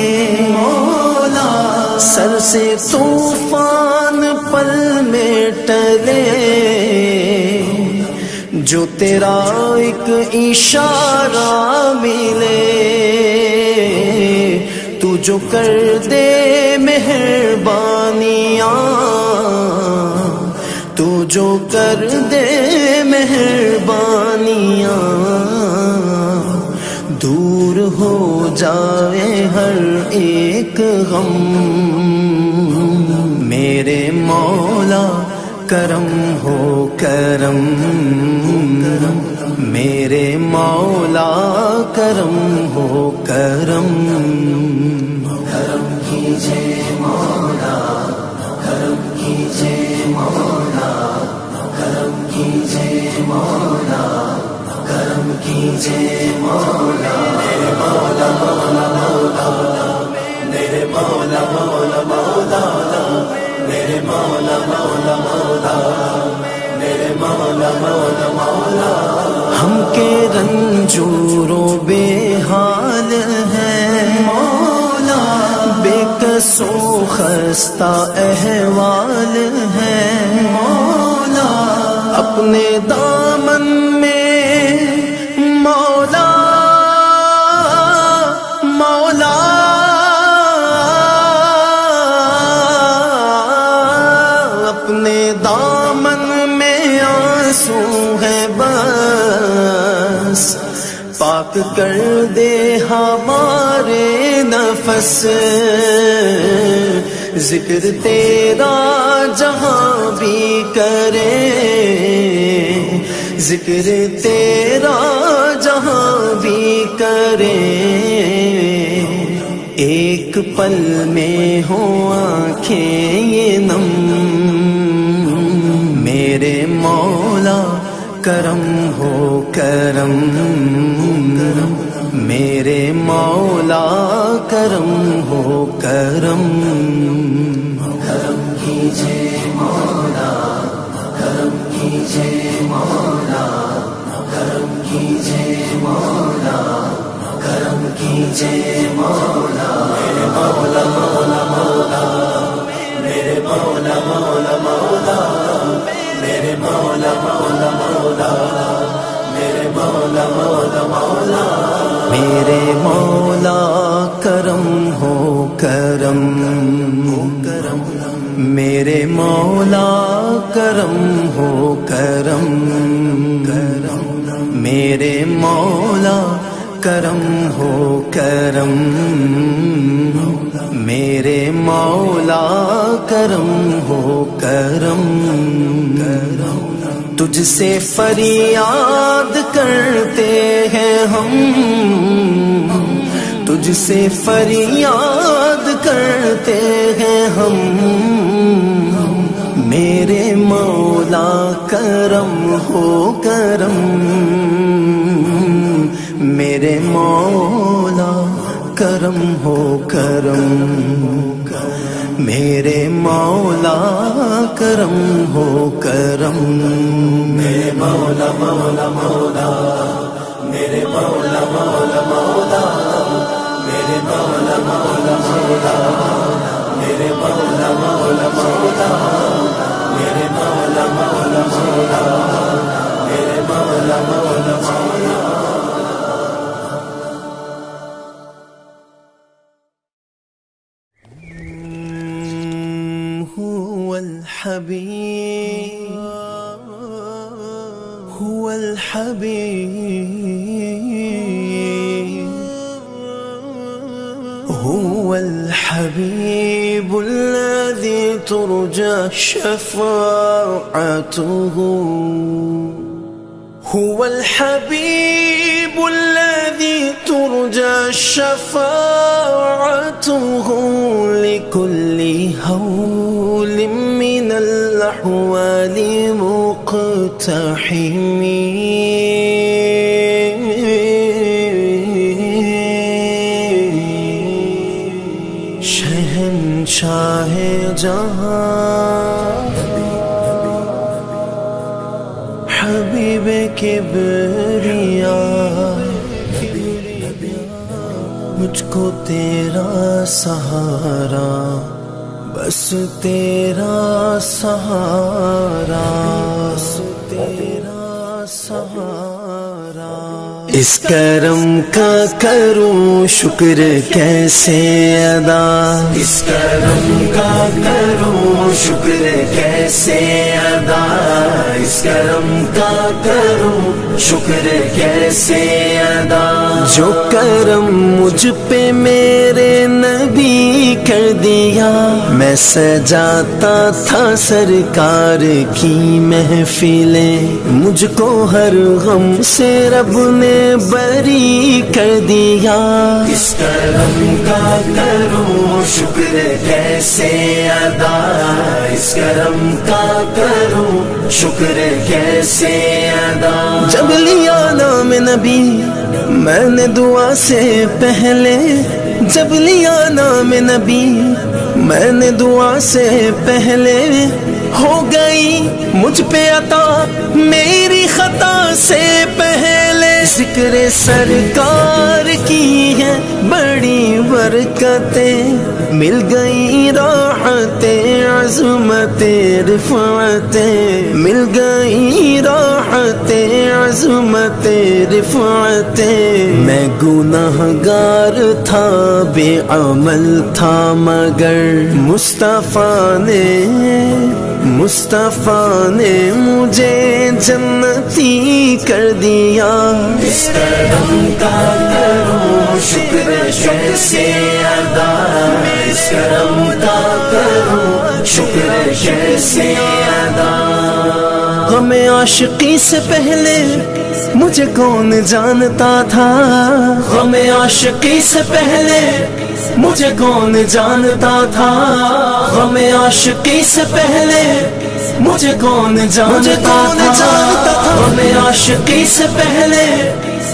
مولا سر سے طوفان پل میں ٹلے جو تیرا ایک اشارہ ملے تو جو کر دے مہربانیاں جو کر دے مہربانیاں دور ہو جائے ہر ایک غم میرے مولا کرم ہو کرم میرے مولا کرم ہو کرم کرم کیجے مولا کرم کیجے مولا کرم کیجے مولا کرم کیجے مولا میرے مولا مولا مولا میرے مولا مولا مولا میرے مولا مولا مولا میرے مولا مولا مولا ہم کے رنجور و بے حال ہیں مولا بے کس و خستہ احوال ہیں مولا اپنے دامن میں مولا مولا اپنے دامن میں آنسو ہے بس پاک کر دے ہمارے نفس ذکر تیرا جہاں بھی کرے ذکر تیرا جہاں بھی کرے ایک پل میں ہو آنکھیں یہ نم میرے مولا کرم ہو کرم میرے مولا کرم ہو کرم کرم کیجے مولا کرم کیجے مولا کرم کیجے مولا کرم کیجے مولا میرے مولا مولا مولا میرے مولا مولا مولا میرے مولا مولا مولا میرے مولا مولا مولا میرے مولا کرم ہو کرم میرے مولا کرم ہو کرم میرے مولا کرم ہو کرم میرے مولا کرم ہو کرم تجھ سے فریاد کرتے ہیں ہم تجھ سے فریاد کرتے ہیں ہم میرے مولا کرم ہو کرم میرے مولا کرم ہو کرم میرے مولا کرم ہو کرم میرے مولا مولا مولا میرے مولا مولا مولا میرے مولا مولا مولا میرے مولا مولا مولا میرے مولا مولا مولا میرے مولا مولا مولا هو الحبيب هو الحبيب هو الحبيب الذي ترجى شفاعته هو الحبيب الذي ترجى شفاعته لكل هول من الأحوال مقتحم شہنشاہ جہاں حبیب کبریاء مجھ کو تیرا سہارا بس تیرا سہارا بس تیرا سہارا اس کرم کا کروں شکر کیسے ادا اس کرم کا کروں کروں شکر کیسے ادا، اس کرم کا کروں شکر کیسے ادا۔ جو کرم مجھ پہ میرے نبی کر دیا، میں سجاتا تھا سرکار کی محفلیں، مجھ کو ہر غم سے رب نے بری کر دیا۔ اس کرم کا کروں شکر کیسے ادا، اس کرم کا کروں شکر کیسے ادا۔ جب لیا نام نبی میں نے دعا سے پہلے، جب لیا نام نبی میں نے دعا سے پہلے، ہو گئی مجھ پہ عطا میری خطا سے پہلے۔ ذکر سرکار کی ہے بڑی برکتیں، مل گئی راحتیں عظمتیں رفعتیں، مل گئی راحتیں عظمتیں رفعتیں۔ میں گناہگار تھا بے عمل تھا مگر مصطفیٰ نے مجھے جنتی کر دیا۔ اس کرم کا کروں شکر کیسے ادا، اس کرم کا کروں شکر کیسے ادا۔ ہمیں عاشقی سے پہلے مجھے کون جانتا تھا، ہمیں عاشقی سے پہلے مجھے کون جانتا تھا، ہمیں عاشقی سے پہلے مجھے کون جانتا تھا، ہمیں عاشقی سے پہلے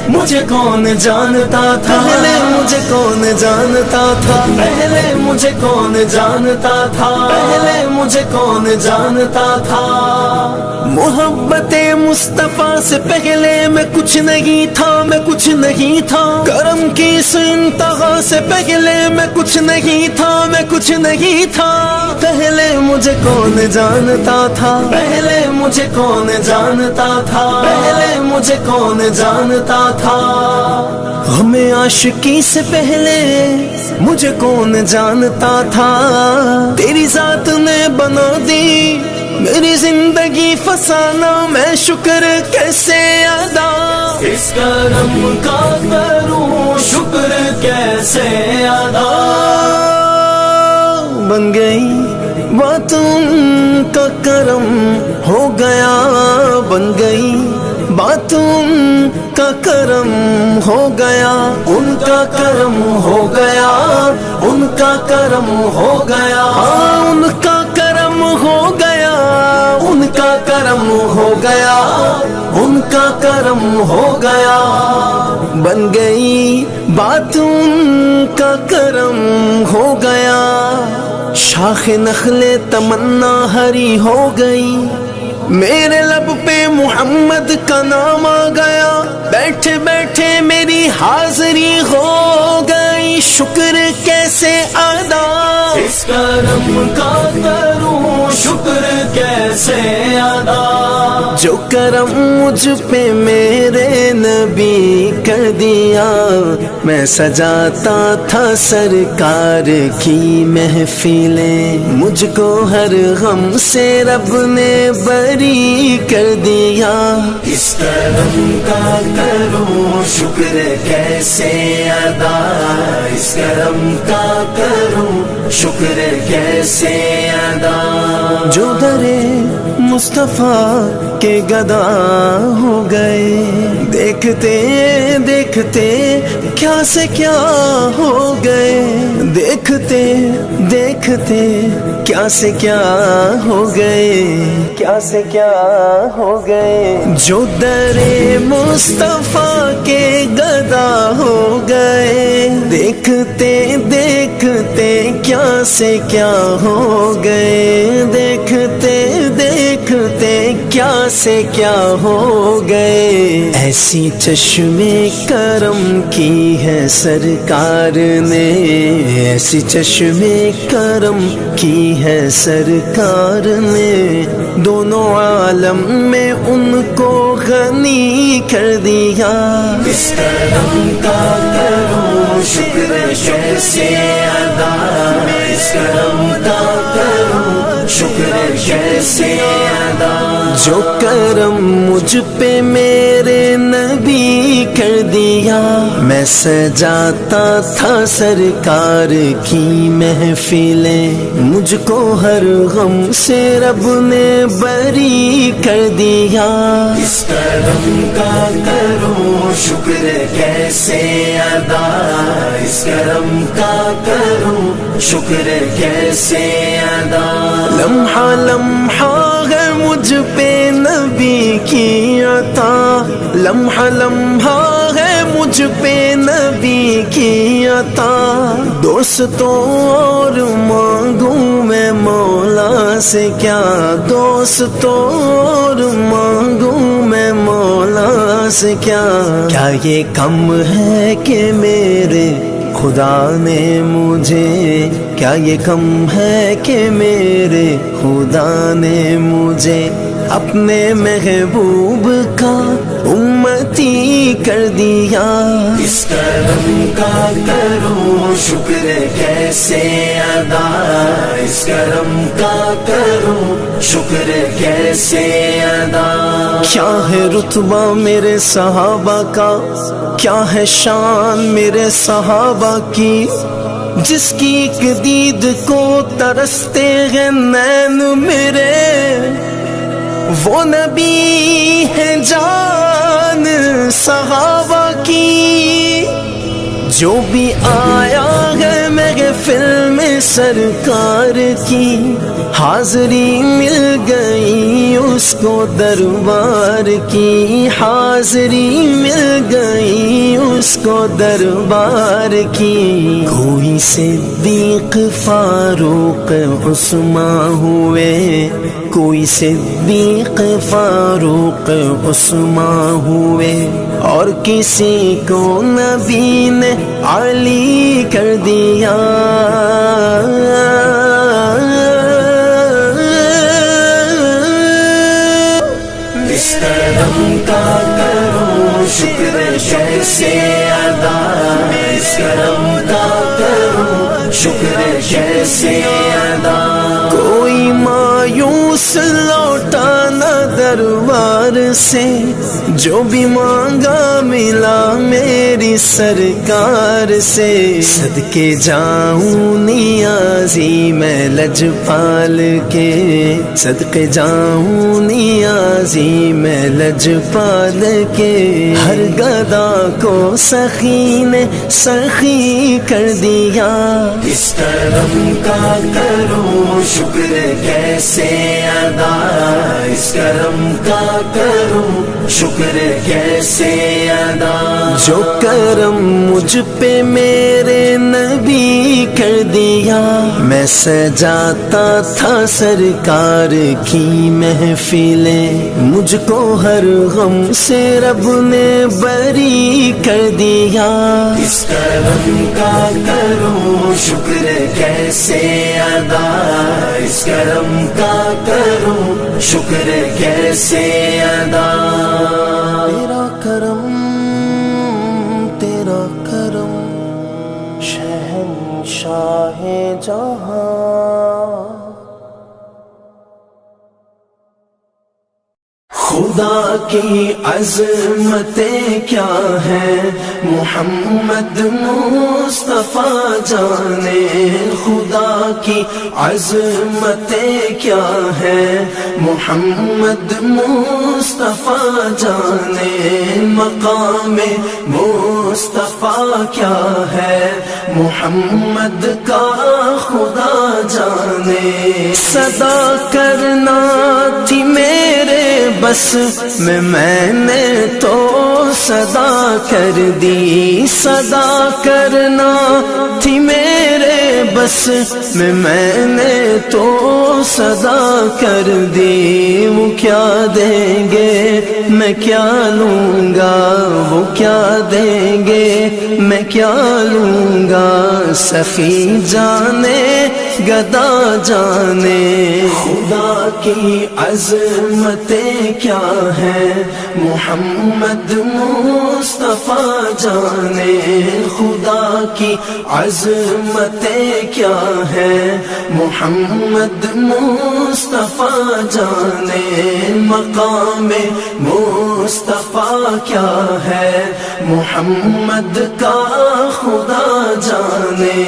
مجھے کون جانتا تھا، پہلے مجھے کون جانتا تھا، پہلے مجھے کون جانتا تھا، پہلے مجھے کون جانتا تھا۔ محبت مصطفیٰ سے پہلے میں کچھ نہیں تھا، میں کچھ نہیں تھا، کرم کی اس انتہا سے پہلے میں کچھ نہیں تھا، میں کچھ نہیں تھا۔ پہلے مجھے کون جانتا تھا، پہلے مجھے کون جانتا تھا، پہلے مجھے کون جانتا تھا۔ ہمیں عاشقی سے پہلے مجھے کون جانتا تھا، تیری ذات نے بنا دی میری زندگی فسانہ، میں شکر کیسے ادا۔ اس کرم کا کروں شکر کیسے ادا۔ بن گئی باتوں کا کرم ہو گیا، بن گئی باتوں کا کرم ہو گیا، ان کا کرم ہو گیا، ان کا کرم ہو گیا، ان کا کرم ہو گیا، ان کا کرم ہو گیا، ان کا کرم ہو گیا۔ بن گئی باتوں کا کرم ہو گیا، شاخ نخل تمنا ہری ہو گئی، میرے لب پہ محمد کا نام آ گیا، بیٹھے بیٹھے میری حاضری ہو گئی، شکر کیسے ادا۔ اس کرم کا کروں شکر کیسے ادا۔ جو کرم مجھ پہ میرے نبی کر دیا، میں سجاتا تھا سرکار کی محفلیں، مجھ کو ہر غم سے رب نے بری کر دیا۔ اس کرم کا کروں شکر کیسے ادا، اس کرم کا کروں شکر کیسے ادا۔ جو درے مصطفیٰ کے گدا ہو گئے، دیکھتے دیکھتے کیا سے کیا ہو گئے، دیکھتے دیکھتے کیا سے کیا ہو گئے، کیا سے کیا ہو گئے۔ جو درے مصطفیٰ کے گدا ہو گئے، دیکھتے دیکھتے کیا سے کیا ہو گئے، دیکھتے دیکھتے کیا سے کیا ہو گئے۔ ایسی چشمے کرم کی ہے سرکار نے، ایسی چشمے کرم کی ہے سرکار نے، دونوں عالم میں ان کو غنی کر دیا۔ اس کرم کا کروں شکر کیسے ادا اس کرم کا کروں شکر کیسے ادا جو کرم مجھ پہ میرے نبی کر دیا میں سجاتا تھا سرکار کی محفلیں مجھ کو ہر غم سے رب نے بری کر دیا اس کرم کا کروں شکر کیسے ادا اس کرم کا کروں شکر کیسے ادا لمحہ لمحہ ہے مجھ پہ نبی کی عطا لمحہ لمحہ ہے مجھ پہ نبی کی عطا دوستوں اور مانگوں میں مولا سے کیا دوستوں اور مانگوں میں مولا سے کیا کیا یہ کم ہے کہ میرے خدا نے مجھے کیا یہ کم ہے کہ میرے خدا نے مجھے اپنے محبوب کا امتی کر دیا اس کرم کا کروں شکر کیسے ادا اس کرم کا کروں شکر کیسے ادا کیا ہے رتبہ میرے صحابہ کا کیا ہے شان میرے صحابہ کی جس کی ایک دید کو ترستے ہیں نین میرے وہ نبی ہے جان صحابہ کی جو بھی آیا ہے محفل میں سرکار کی حاضری مل گئی اس کو دربار کی حاضری مل گئی اس کو دربار کی کوئی صدیق فاروق عثمان ہوئے کوئی صدیق فاروق عثمان ہوئے اور کسی کو نبی نے علی کر دیا اس کرم کا کروں شکر کیسے ادا اس کرم کا کروں شکر کیسے ادا کوئی مایوس لوٹا نہ دربار سے جو بھی مانگا ملا میری سرکار سے صدقے جاؤں نیازی میں لجپال کے صدقے جاؤں نیازی میں لجپال کے ہر گدا کو سخی نے سخی کر دیا اس کرم کا کروں شکر کیسے ادا اس کرم کا کروں شکر کیسے ادا جو کرم مجھ پہ میرے نبی کر دیا میں سجاتا تھا سرکار کی محفلیں مجھ کو ہر غم سے رب نے بری کر دیا اس کرم کا کروں شکر کیسے ادا اس کرم کا کروں شکر کیسے ادا تیرا کرم شہنشاہ جہاں خدا کی عظمتیں کیا ہیں محمد مصطفیٰ جانے خدا کی عظمتیں کیا ہیں محمد مصطفیٰ جانے مقام مصطفیٰ کیا ہے محمد کا خدا جانے صدا کرنا تھی میرے بس میں نے تو صدا کر دی صدا کرنا تھی میرے بس میں نے تو صدا کر دی وہ کیا دیں گے میں کیا لوں گا وہ کیا دیں گے میں کیا لوں گا سخی جانے گدا جانے خدا کی عظمتیں کیا ہے محمد مصطفیٰ جانے خدا کی عظمتیں کیا ہے محمد مصطفیٰ جانے مقام مصطفیٰ کیا ہے محمد کا خدا جانے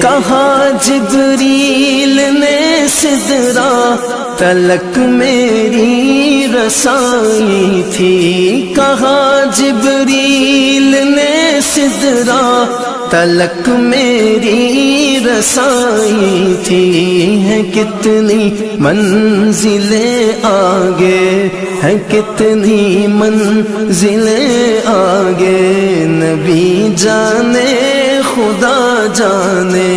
کہا جبریل نے سدرا تلک میری رسائی تھی کہا جبریل نے سدرا تلک میری رسائی تھی ہے کتنی منزلیں آگے ہے کتنی منزلیں آگے نبی جانے خدا جانے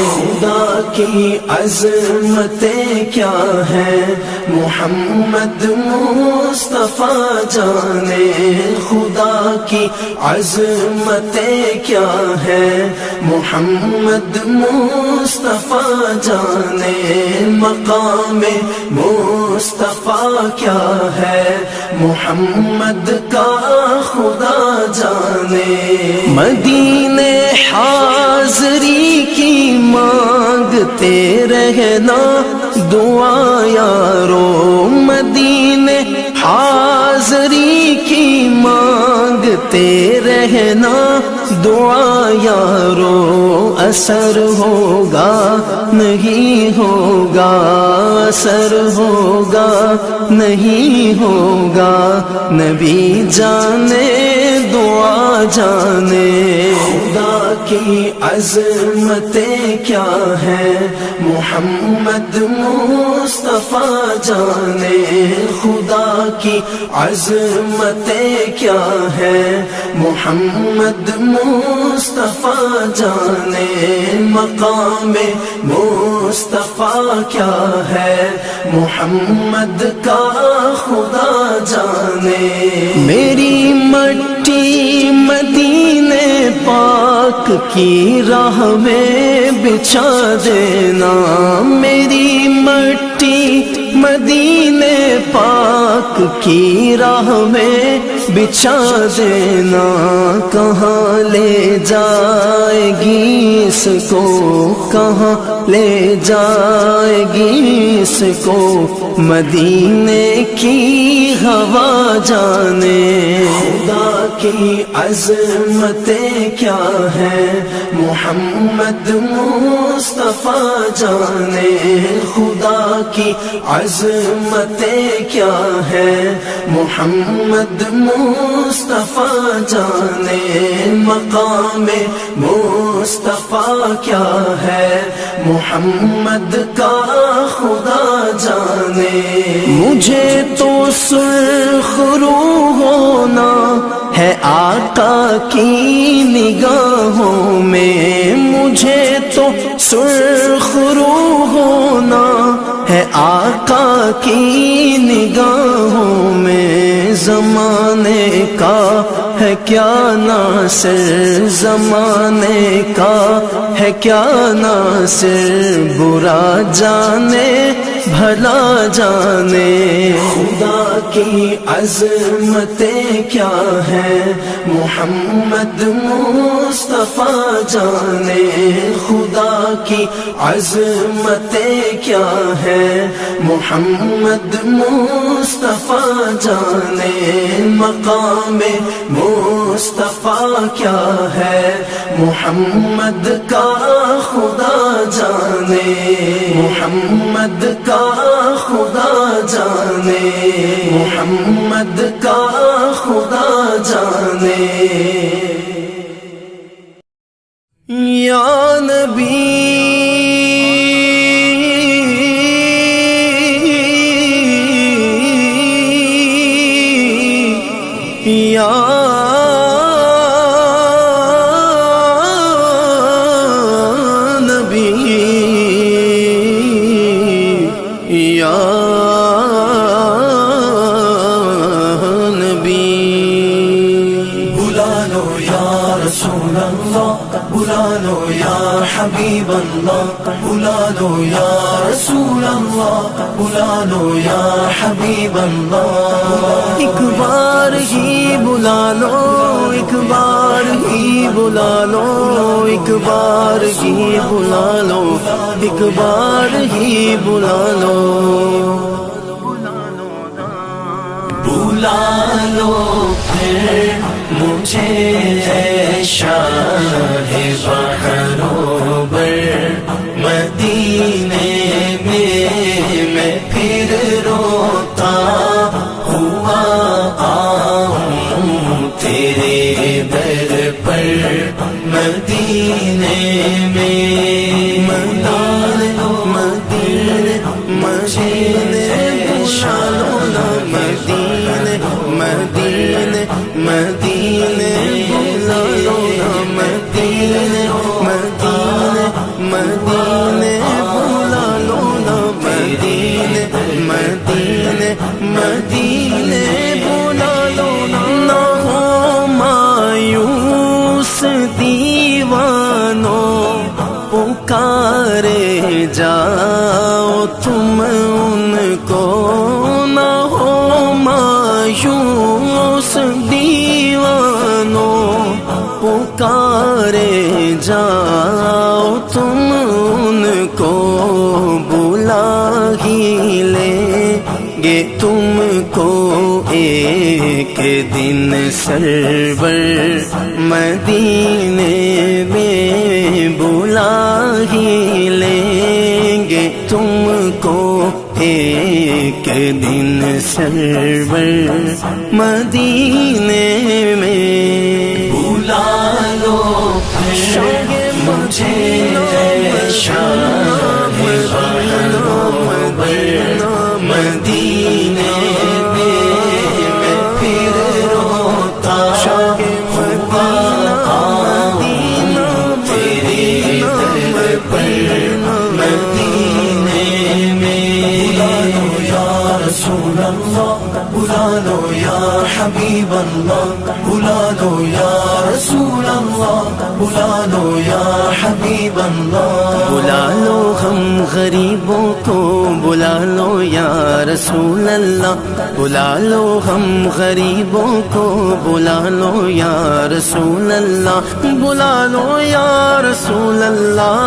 خدا کی عظمتیں کیا ہے محمد مصطفیٰ جانے خدا کی عظمتیں کیا ہے محمد مصطفیٰ جانے مقام مصطفیٰ کیا ہے محمد کا خدا جانے مدینے حاضری کی مانگتے رہنا دعا یارو مدینے حاضری کی مانگتے رہنا دعا یارو اثر ہوگا نہیں ہوگا اثر ہوگا نہیں ہوگا نبی جانے دعا جانے خدا کی عظمتیں کیا ہے محمد مصطفیٰ جانے خدا کی عظمتیں کیا ہے محمد مصطفیٰ جانے مقام مصطفیٰ کیا ہے محمد کا خدا جانے میری مٹی مدینے پاک کی راہ میں بچھا دینا میری مٹی مدینے پاک کی راہ میں بچھا دینا کہاں لے جائے گی اس کو کہاں لے جائے گی اس کو مدینے کی ہوا جانے خدا کی عظمتیں کیا ہے محمد مصطفیٰ جانے خدا کی عظمتیں کیا ہے محمد مصطفیٰ جانے مقام مصطفیٰ کیا ہے محمد کا خدا جانے مجھے تو سرخ روح ہونا ہے آقا کی نگاہوں میں مجھے تو سرخ روح ہونا ہے آقا کی نگاہوں میں زمانے کا ہے کیا ناصر زمانے کا ہے کیا ناصر برا جانے بھلا جانے خدا کی عظمتیں کیا ہے محمد مصطفیٰ جانے خدا کی عظمتیں کیا ہے محمد مصطفیٰ جانے مقام مصطفیٰ کیا ہے محمد کا خدا جانے محمد کا خدا جانے محمد کا خدا جانے یا نبی یا بلا لو یا رسول اللہ بلا لو یا حبیب اللہ بلا لو یا رسول اللہ بلا لو یا حبیب اللہ ایک بار ہی بلا لو ایک بار ہی بلا لو ایک بار ہی بلا لو ایک بار ہی بلا لو بلا لو پھر مجھے اے شاہ بحرو بر مدینے میں پھر روتا ہوا آؤں تیرے در پر مدینے میں مدینے شالو نا مدینے مدینے مدینے بلا لو نا مدینے مدینے مدینے بلا لو نا مدینے مدینے مدینے بلا لو نا ہو مایوس دیوانوں پکارے جاؤ تم ان کو نہ ہو مایوس دیوانوں پکارے جاؤ تم ان کو بلا ہی لیں گے تم کو ایک دن سرور مدینے میں بلا ہی لیں گے تم کو ایک دن سرور مدینے میں بلا لو مجھے شاہ بحرو بر مدینے میں پھر روتا ہوا آؤں تیرے در پر مدینے میں بلا لو یا رسول اللہ بلا لو یا حبیب اللہ بلا لو یا رسول اللہ بلا لو یا حبیب اللہ بلا لو ہم غریبوں کو بلا لو یا رسول اللہ بلا لو ہم غریبوں کو بلا لو یا رسول اللہ بلا لو یا رسول اللہ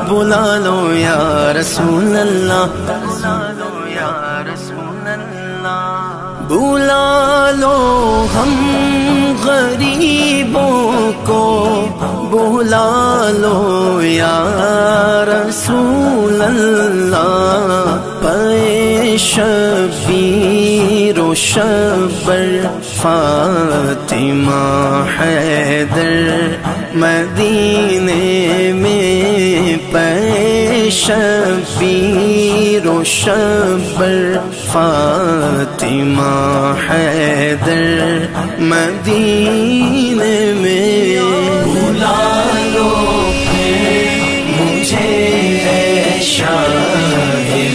بلا لو یا رسول اللہ بلا لو ہم غریبوں کو بلا لو یا رسول اللہ پے شبیر و شبر فاطمہ حیدر مدینے میں پے شبیر و شبر فاطمہ حیدر مدینے میں بلا لو پھر مجھے اے شاہ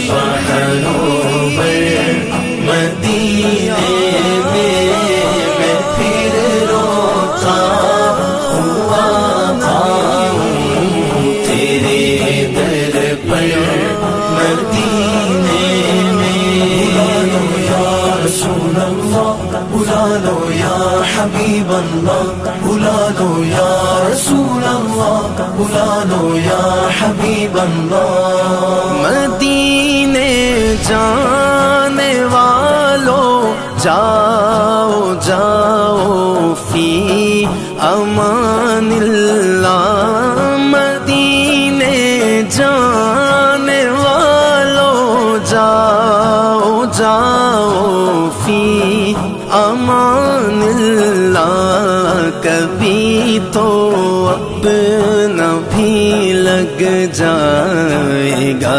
بحرو بر مدینے میں پھر روتا ہوا آؤں تیرے در پر مدینے میں بلا لو یا رسول اللہ بلا لو یا حبیب اللہ بلا لو یا رسول اللہ بلا لو یا حبیب اللہ مدینے جانے والوں جاؤ جاؤ فی امان اللہ مدینے جانے والوں جاؤ جاؤ فی امان اللہ کبھی تو اپنا بھی لگ جائے گا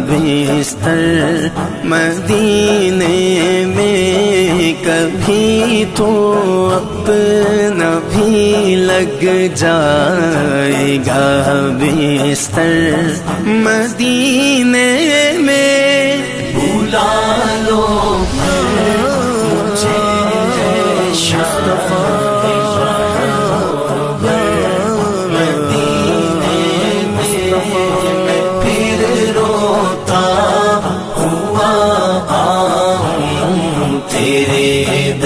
بستر مدینے میں کبھی تو اپنا بھی لگ جائے گا بستر مدینے میں بلا لو مجھے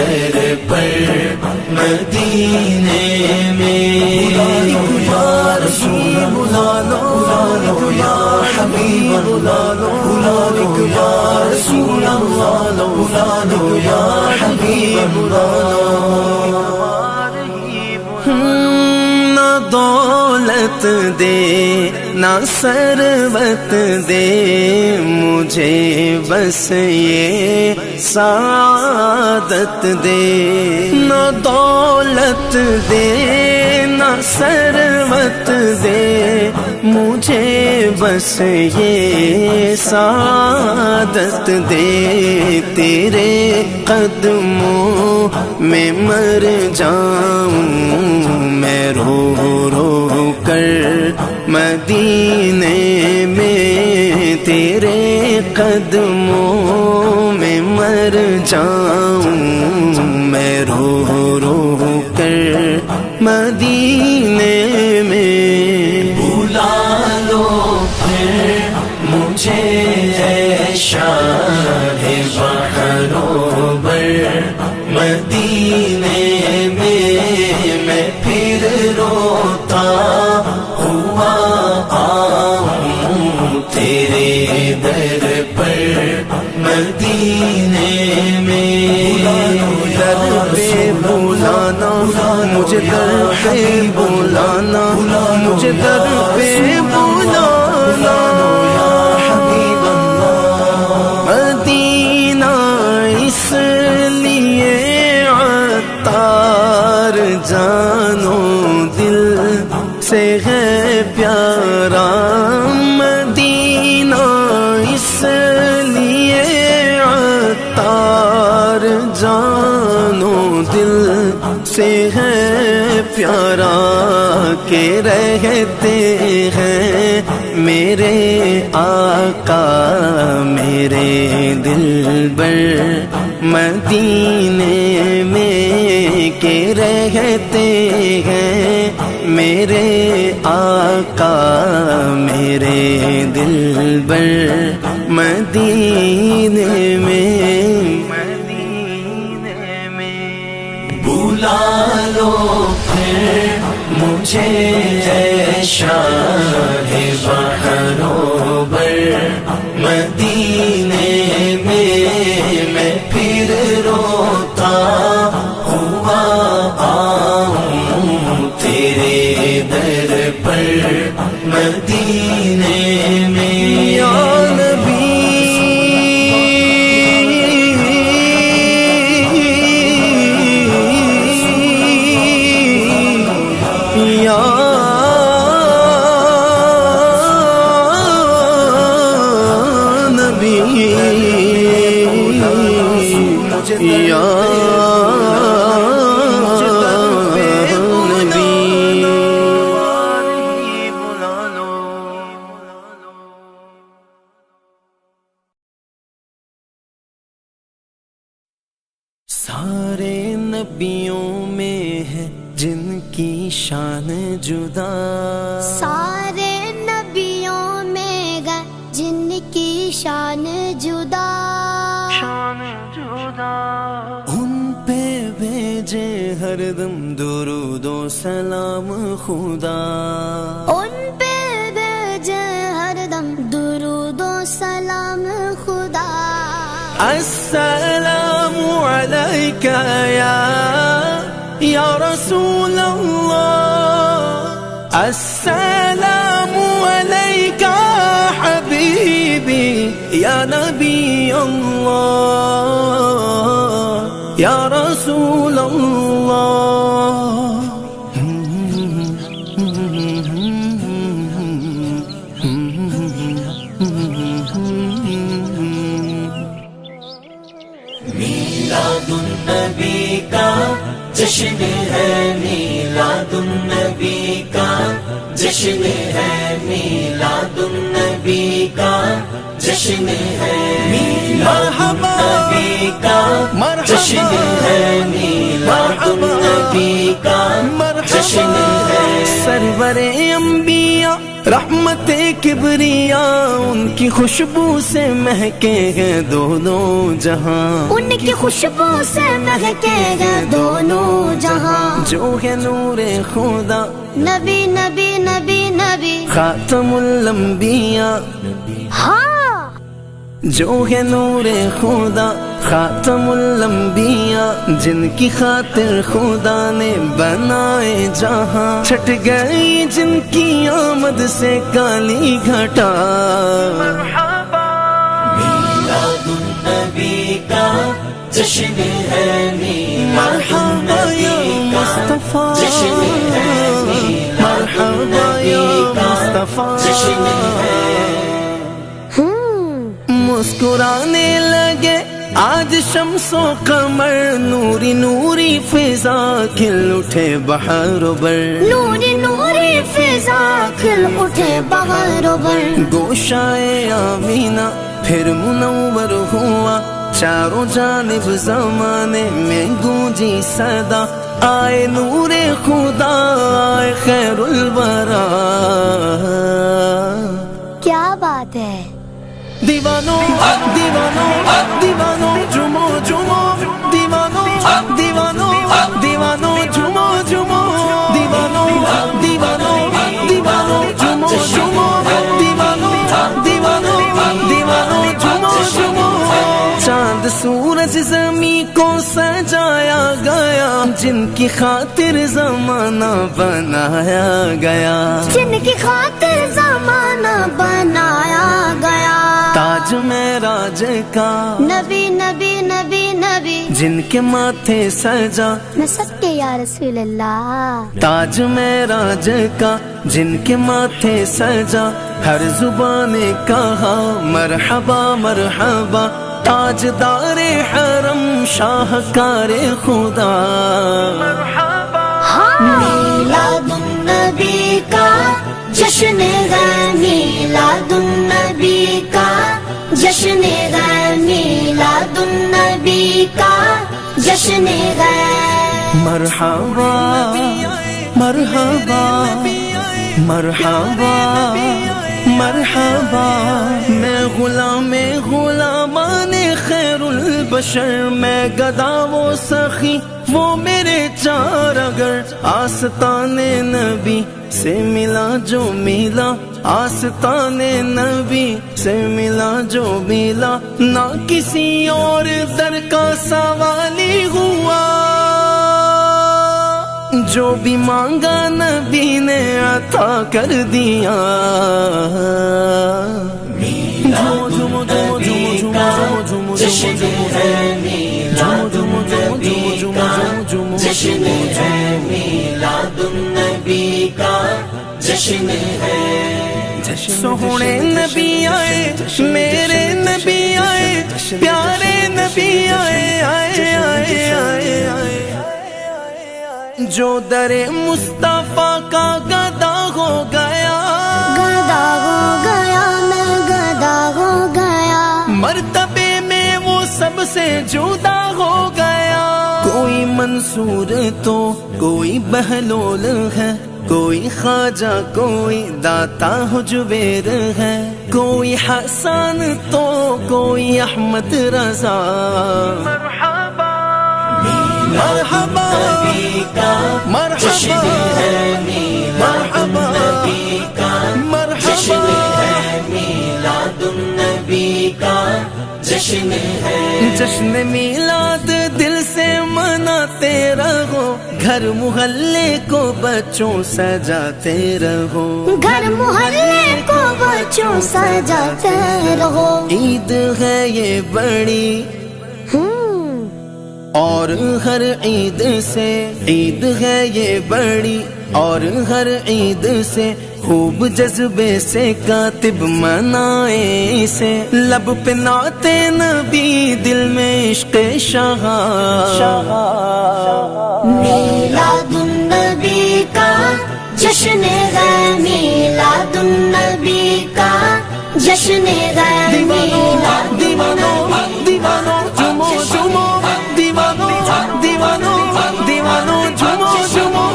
در پر مدینے میں یا رسول بلا لو یا حبیب بلا لو یا رسول اللہ بلا لو یا حبیب بلا لو نہ دولت دے نہ ثروت دے مجھے بس یہ سعادت دے نہ دولت دے نہ ثروت دے مجھے بس یہ سعادت دے تیرے قدموں میں مر جاؤں میں رو رو کر مدینے میں تیرے قدموں میں مر جاؤں میں رو رو کر مدینے میں بلا لو پھر مجھے اے شاہ بحر و بر مدینے میں پھر روتا ہوا آؤں تیرے در پر مدینے میں در پہ بلانا مجھے در پہ بلانا مجھے در پہ بلانا حبیب اللہ مدینہ اس لیے عطار جانو دل سے ہے پیارا مدینہ اس لیے عطار جانو دل سے ہے پیارا کہ رہتے ہیں میرے آقا میرے دلبر مدینے میں کہ رہتے ہیں میرے آقا میرے دلبر مدینے میں بلا لو پھر مجھے اے شاہ بحر و بر مدینے میں پھر روتا ہوا آؤں تیرے در پر مدینے میں یا نبی یا نبی یا سارے نبیوں میں ہے جن کی شان جدا سارے نبیوں میں گئے جن کی شان جدا ان پہ بھیجے ہر دم درود و سلام خدا ان پہ بھیجے ہر دم درود و سلام خدا السلام علیک یا رسول اللہ السلام علیک حبیبی یا نبی اللہ یا رسول اللہ میلاد النبی کا جشن ہے میلاد النبی کا جشن ہے میلاد النبی کا جشن ہے میلاد النبی کا جشن ہے میلاد النبی کا جشن ہے سرور انبیاء رحمت کبریا ان کی خوشبو سے مہکے گئے دونوں جہاں، ان کی خوشبو سے مہکے گئے دونوں جہاں، جو ہے نور خدا نبی نبی نبی نبی، خاتم الانبیاء، ہاں جو ہے نور خدا خاتم الانبیاء، جن کی خاطر خدا نے بنائے جہاں، چھٹ گئی جن کی آمد سے کالی گھٹا، میلاد النبی کا جشن ہے، مرحبا یا مصطفیٰ، مرحبا یا مصطفیٰ، مسکرانے لگے آج شمس و قمر، نوری نوری فضا کھل اٹھے بہار و بر، نوری نوری فضا کھل اٹھے بہار و بر، گوشائے آمینہ پھر منور ہوا، چاروں جانب زمانے میں گونجی صدا، آئے نور خدا آئے خیر الورا، کیا بات ہے، دیوانوں دیوانوں دیوانوں جمو جمو، دیوانوں دیوانوں دیوانوں جمو جمو، دیوانوں دیوانوں دیوانوں جمو جمو، دیوانوں دیوانوں دیوانوں جمو جمو، چاند سورج زمین کو سجایا گیا، جن کی خاطر زمانہ بنایا گیا، جن کی خاطر زمانہ بنایا گیا، تاج معراج کا نبی نبی نبی نبی، جن کے ماتھے سجا، میں سب کے یا رسول اللہ، تاج معراج کا جن کے ماتھے سجا، ہر زبان نے کہا مرحبا مرحبا، تاجدار حرم شاہکار خدا، میلاد النبی کا جشن ہے، میلاد النبی کا جشن ہے، میلاد النبی کا جشن ہے، مرحبا مرحبا مرحبا مرحبا، میں غلام غلامان خیر البشر، میں گدا وہ سخی وہ میرے چار، اگر آستان نبی سے ملا جو ملا، آستان نبی سے ملا جو ملا، نہ کسی اور در کا سوالی ہوا، جو بھی مانگا نبی نے عطا کر دیا، میلاد النبی کا جشن ہے، میلاد النبی کا جشن ہے، میلاد النبی کا جشن ہے، سوہنے نبی آئے میرے نبی آئے، پیارے نبی آئے آئے آئے آئے آئے، جو در مصطفیٰ کا گدا ہو گیا، گدا ہو گیا، میں گدا ہو گیا، مرتبے میں وہ سب سے جدا ہو گیا، کوئی منصور تو کوئی بہلول ہے، کوئی خواجہ کوئی داتا حجویر ہے، کوئی حسن تو کوئی احمد رضا، مرحبا مرحبا جشن ہے، میلاد النبی کا جشن ہے، میلاد النبی کا جشن ہے، جشن میلاد دل سے مناتے رہو، گھر محلے کو بچوں سجاتے رہو، گھر محلے کو بچوں سجاتے رہو، عید ہے یہ بڑی اور ہر عید سے، عید ہے یہ بڑی اور ہر عید سے، خوب جذبے سے کاتب منائے سے، لب پہ نعت نبی دل میں عشق شاہ، میلاد النبی کا جشن ہے، میلاد النبی کا جشن ہے، میلاد دیوانوں دیوانوں جمو جمو، دیوانوں دیوانوں دیوانوں جمو جمو،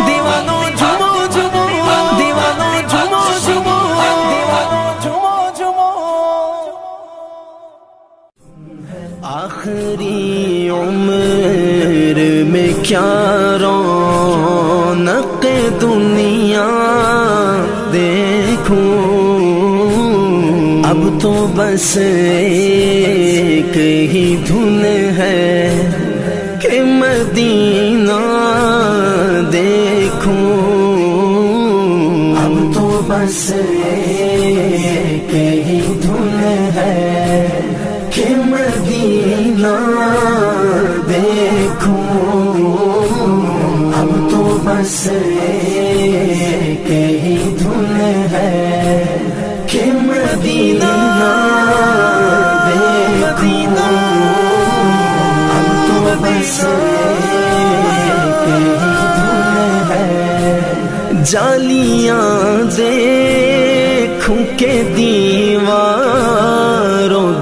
دیوانوں جمو جمو، دیوانوں جمو جمو، کیا رونق دنیا دیکھوں، اب تو بس ایک ہی دھن ہے کہ مدینہ دیکھوں، اب تو بس ایک ہی دھن ہے کہ مدینہ دیکھوں، اب تو بس ایک ہی دھن ہے کہ مدینہ دیکھوں، اب تو بس ایک ہی دھن ہے، جالیاں دیکھوں کہ دیواروں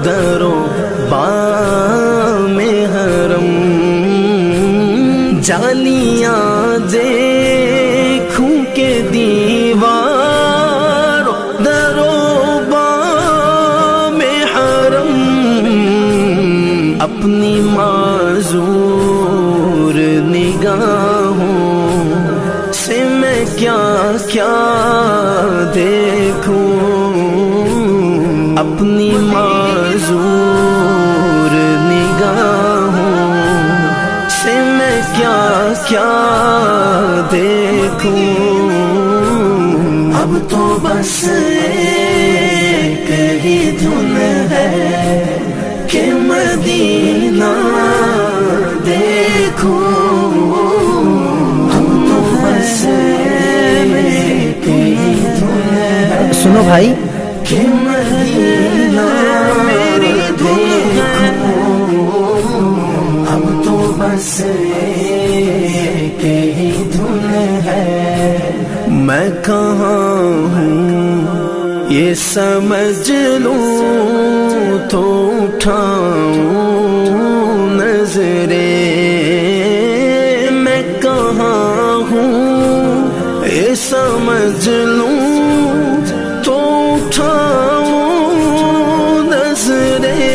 دروں بام حرم، جالیاں دیکھوں کہ دیواروں دروں بام حرم، اپنی معذور نگاہوں سے میں کیا کیا دیکھوں، اپنی معذور نگاہوں سے میں کیا کیا دیکھوں، اب تو بس ایک ہی دھن ہے کہ مدینہ دیکھوں، اب تو بس ایک ہی دھن ہے، سنو بھائی، کہ مدینہ میری دیکھوں، اب تو بس ایک ہی دھن ہے، میں کہاں ہوں یہ سمجھ لوں تو اٹھاؤں نظریں، میں کہاں ہوں یہ سمجھ لوں تو اٹھاؤں نظریں،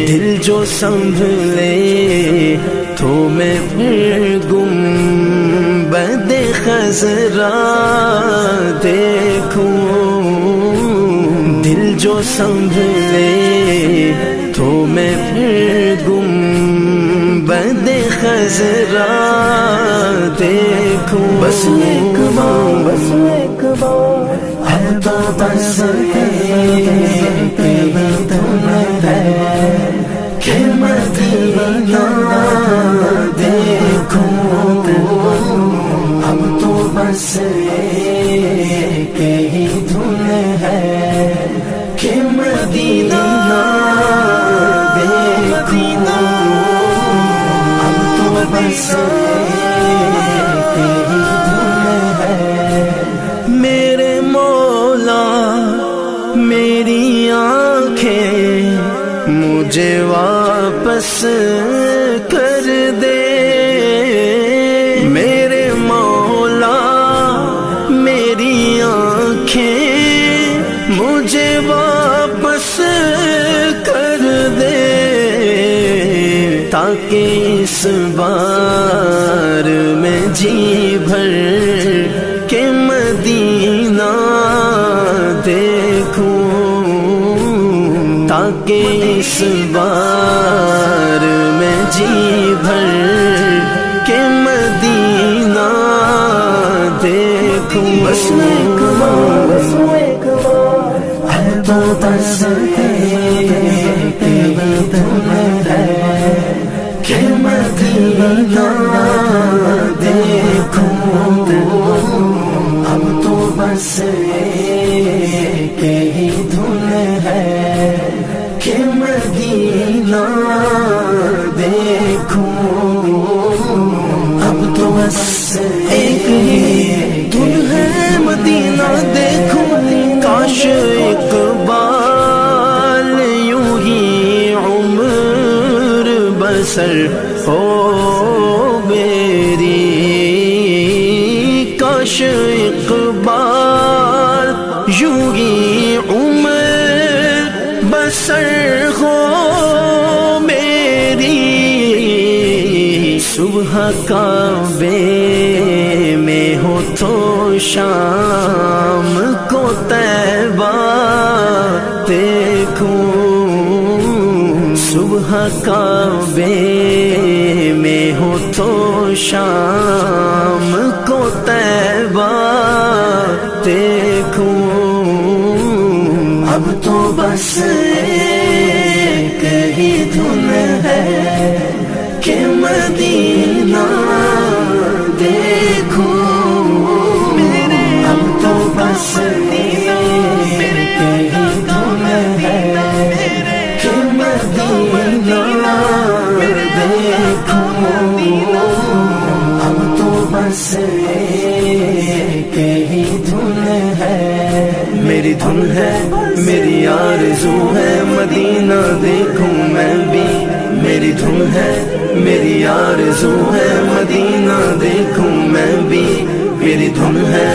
دل جو سنبھلے تو میں پھر گنبد خضرا دیکھوں، دل جو سنبھلے تو میں پھر گنبد خضرا دیکھوں، بس ایک بار، بس ایک بار، اب تو بس ایک ہی دھن ہے کہ مدینہ دیکھوں، اب تو بس ایک ہی دھن ہے کہ مدینہ دیکھوں، اب تو بس ایک ہی دھن ہے، میرے مولا میری آنکھیں مجھے واپس کر دے، میرے مولا میری آنکھیں مجھے واپس کر دے، تاکہ اس بار میں جی بھر کے مدینہ دیکھوں، تاکہ اس بار میں جی بھر کے مدینہ دیکھوں، بس ایک بار، بس ایک بار، اب تو بس ایک ہی دھن ہے کہ مدینہ دیکھوں، اب تو بس ایک ہی دھن ہے کہ مدینہ دیکھوں، اب تو بس ایک ہی دھن ہے مدینہ دیکھوں، کاش اقبال یوں ہی عمر بسر ہو میری، کاش اقبال یوں ہی عمر بسر ہو میری، صبح کعبے میں ہو تو شام کو طیبہ دیکھوں، صبح کعبے میں ہو تو شام کو طیبہ دیکھوں، اب تو بس ایک ہی دھن ہے کہ مدینہ دیکھوں، اب تو بس ایک ہی دھن ہے کہ مدینہ دیکھوں، اب تو بس ایک ہی دھن ہے، میری دھن ہے میری آرزو ہے مدینہ دیکھوں میں بھی، میری دھن ہے میری آرزو ہے مدینہ دیکھوں میں بھی، میری دھن ہے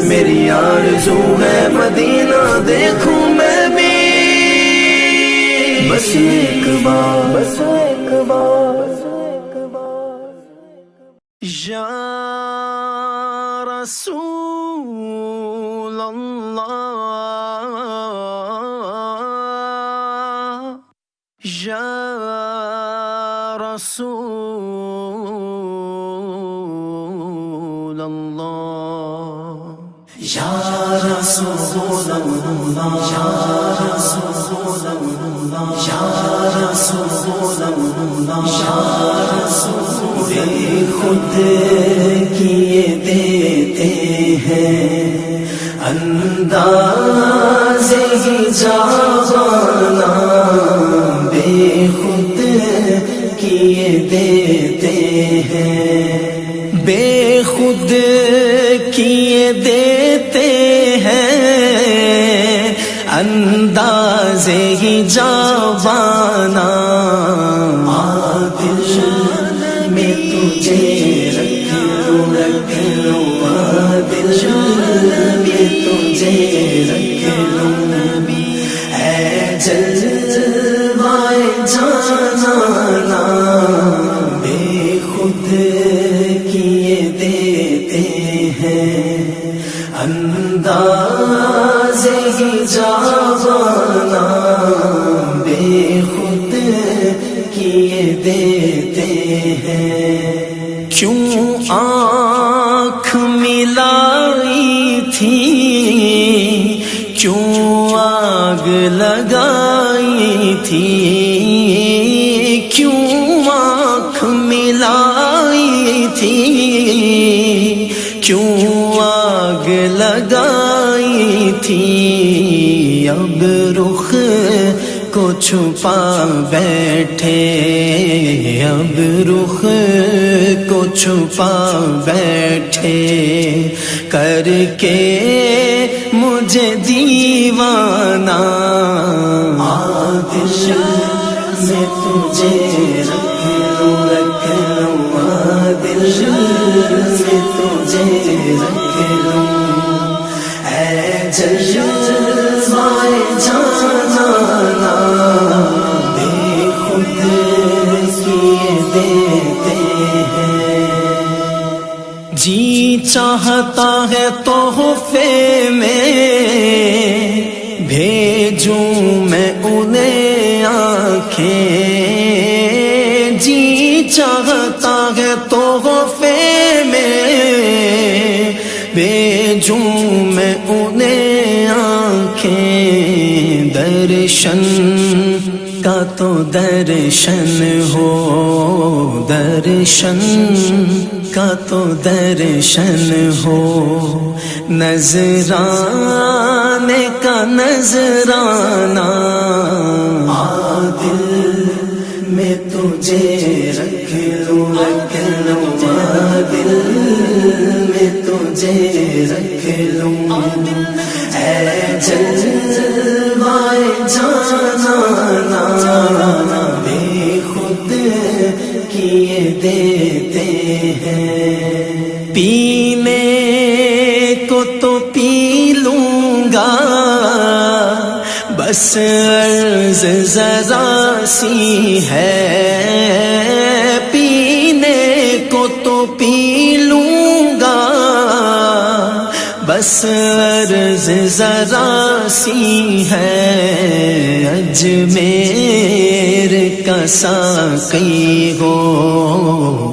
میری آرزو ہے مدینہ دیکھوں میں بھی، بس ایک بار بس ایک بار یا رسول اللہ یا رسول اللہ یا رسول اللہ یا رسول اللہ یا رسول اللہ یا رسول بے خود کیے دیتے ہیں انداز ہی جاوانا، بے خود کیے دیتے ہیں، بے خود کیے دیتے ہیں انداز ہی جاوانا، دل میں تجھے رکھ لوں دل میں تجھے رکھ لوں، اے جلوائے جانانا، بے خود کیے دیتے ہیں انداز ہی جاوانا، بے خود کیے دیتے ہیں، کیوں آنکھ ملائی تھی کیوں آگ لگائی تھی، کیوں آنکھ ملائی تھی کیوں آگ لگائی تھی، اب رخ کو چھپا بیٹھے، اب رخ کو چھپا بیٹھے، کر کے مجھے دیوانہ، دل میں تجھے رکھ لوں دل میں تجھے رکھ لوں، اے جلوائے جانانا، بے خود کیے دیتے ہیں، جی چاہتا ہے تحفے میں بھیجوں میں انہیں آنکھیں، جی چاہتا ہے تحفے میں بھیجوں میں انہیں آنکھیں، درشن کا تو درشن ہو، درشن کا تو درشن ہو، نذرانے کا نذرانہ، دل میں تجھے رکھ لوں دل میں تجھے رکھ لوں، اے جلوائے جانانا، بے خود کیے دیتے ہیں، پینے کو تو پی لوں گا بس عرض ذرا سی ہے، پینے تو پی لوں گا، بس عرض ذرا سی ہے، اجمیر کا ساقی ہو،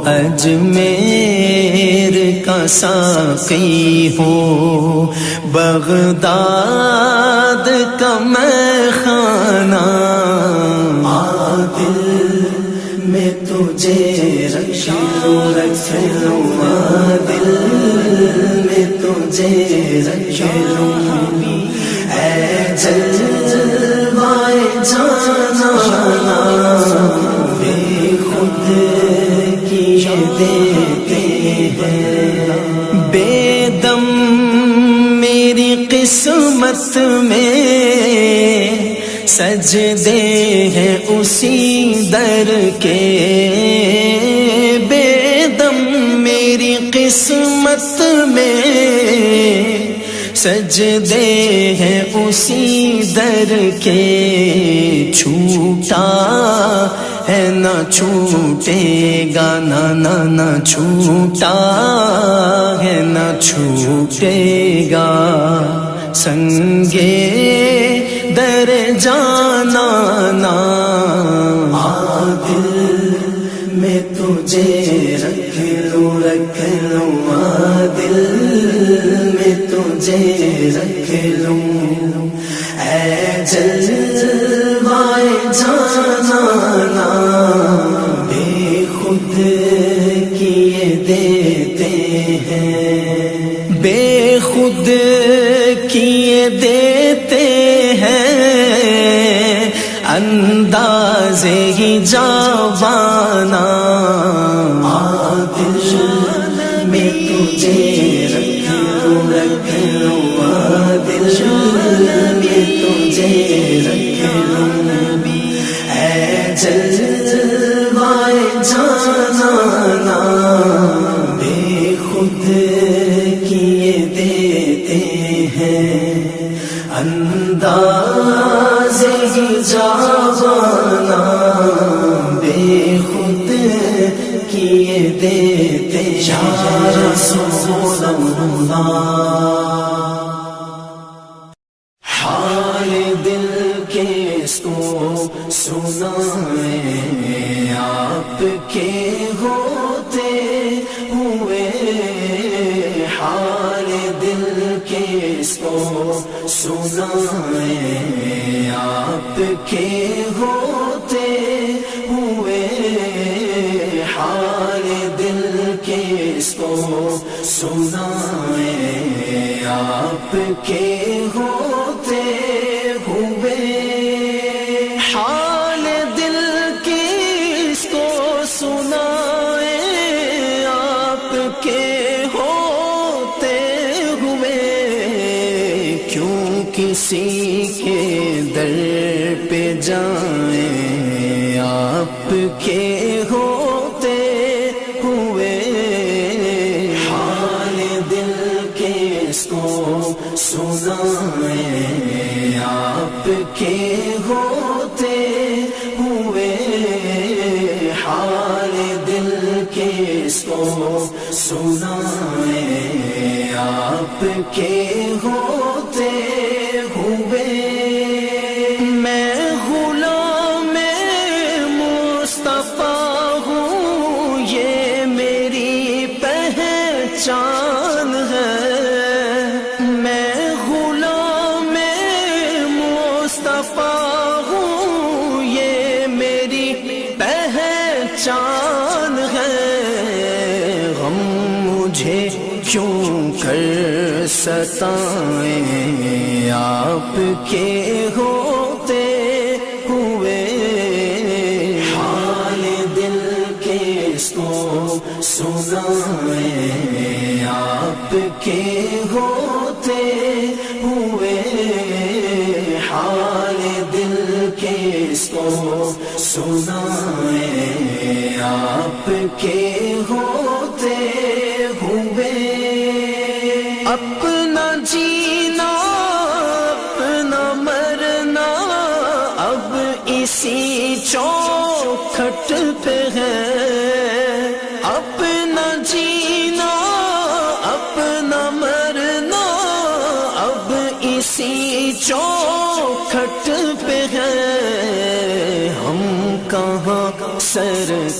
اجمیر کا ساقی ہو، بغداد کا میخانہ، دل میں تجھے رکھ لوں دل میں تجھے رکھ لوں، اے جلوائے جانا بے خود کیے دیتے ہیں، بے دم میری قسمت میں سجدے ہیں اسی در کے، بے دم میری قسمت میں سجدے ہیں اسی در کے، چھوٹا ہے نہ چھوٹے گا، نہ چھوٹا ہے نہ چھوٹے گا، سنگے در جانا نا، دل میں تجھے رکھ لوں دل میں تجھے رکھ لوں، اے جلوائے جانا بے خود کیے دیتے ہیں، بے خود کیے دیتے ہیں، انداز ہی جاوانا، دل میں تجھے رکھ لوں دل میں تجھے رکھ لوں، اے جلوائے جانا بے خود کیے دیتے ہیں، انداز ہی جاوانا بے خود کیے دیتے ہیں، یا رسول اللہ حال دل کے کو سنائیں، آپ کے ہوتے ہوئے حال دل کے کو سنائیں، آپ کے ہوتے ہوئے حال دل کے کو سنائیں، آپ کے ہوتے ہوئے حال دل کس کو سنائیں، آپ کے ہوتے ہوئے، کیوں کسی کے در پہ جائیں، آپ کے ہوتے ہوئے حال دل کس کو سنائیں، آپ کے ہوتے ہوئے حال دل کس کو سنائیں، آپ کے ہوتے ہوئے میں غلام مصطفیٰ ہوں، یہ میری پہچان ہے، میں غلام مصطفیٰ ہوں، یہ میری پہچان ہے، غم مجھے کیوں کر ستائیں، آپ کے ہوتے ہوئے حال دل کس کو سنائیں، آپ کے ہوتے ہوئے حال دل کس کو سنائیں، آپ کے ہوتے ہوئے اپنا جینا اپنا مرنا اب اسی چوکھٹ پہ ہے، اپنا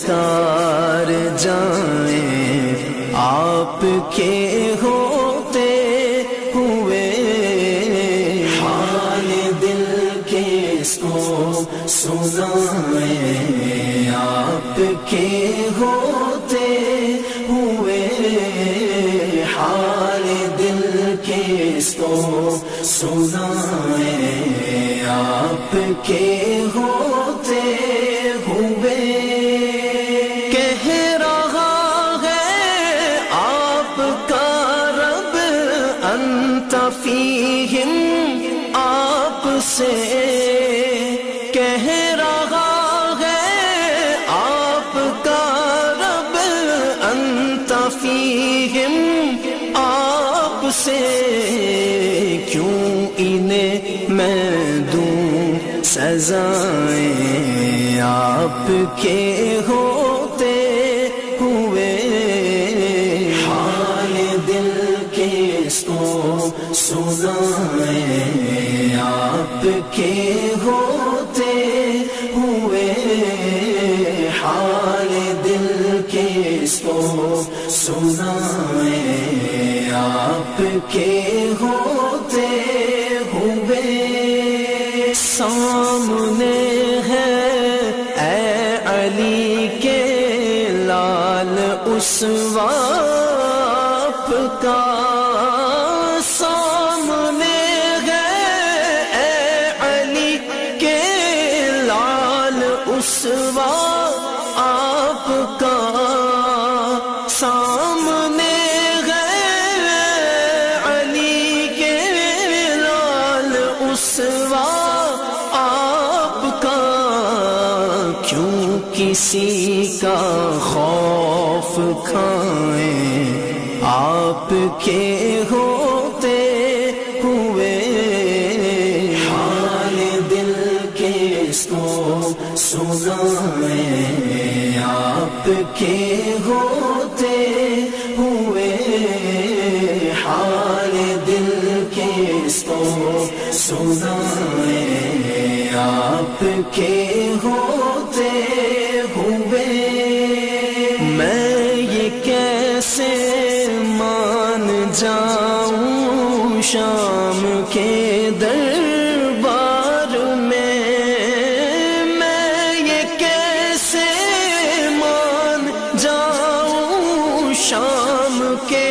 پکار جائیں آپ کے ہوتے ہوئے، حال دل کس کو سنائیں آپ کے ہوتے ہوئے، حال دل کس کو سنائیں آپ کے ہوتے ہوئے، کہہ رہا ہے آپ کا رب انت فیہم آپ سے، کہہ رہا ہے آپ کا رب انت فیہم آپ سے، کیوں انہیں میں دوں سزائیں آپ کے ہوتے ہوئے، حال دل کس کو سنائیں آپ کے ہوتے ہوئے، حال دل کس کو سنائیں آپ کے ہوتے ہوئے، سامنے ہے اے علی کے لال اسوہ آپ کا، سامنے ہے اے علی کے لال اسوہ آپ کا، سامنے ہے علی کے لال اسوہ آپ کا، کیوں کسی کا خوف کھائیں آپ کے ہوتے ہوئے، حال دل کس کو سنائیں آپ کے ہوتے ہوئے، حال دل کس کو سنائیں آپ کے ہوتے ہوئے، میں یہ کیسے مان جاؤں شام کے دربار میں، میں یہ کیسے مان جاؤں شام کے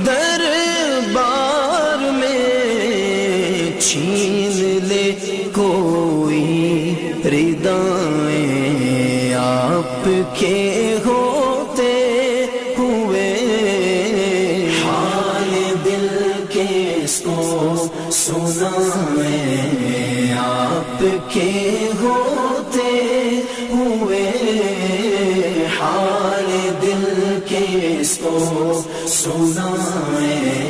دربار میں، چھین لے کوئی ردائیں آپ کے ہوتے ہوئے، حال دل کس کو سنائیں آپ کے ہوتے ہوئے، حال دل کس کو سنائیں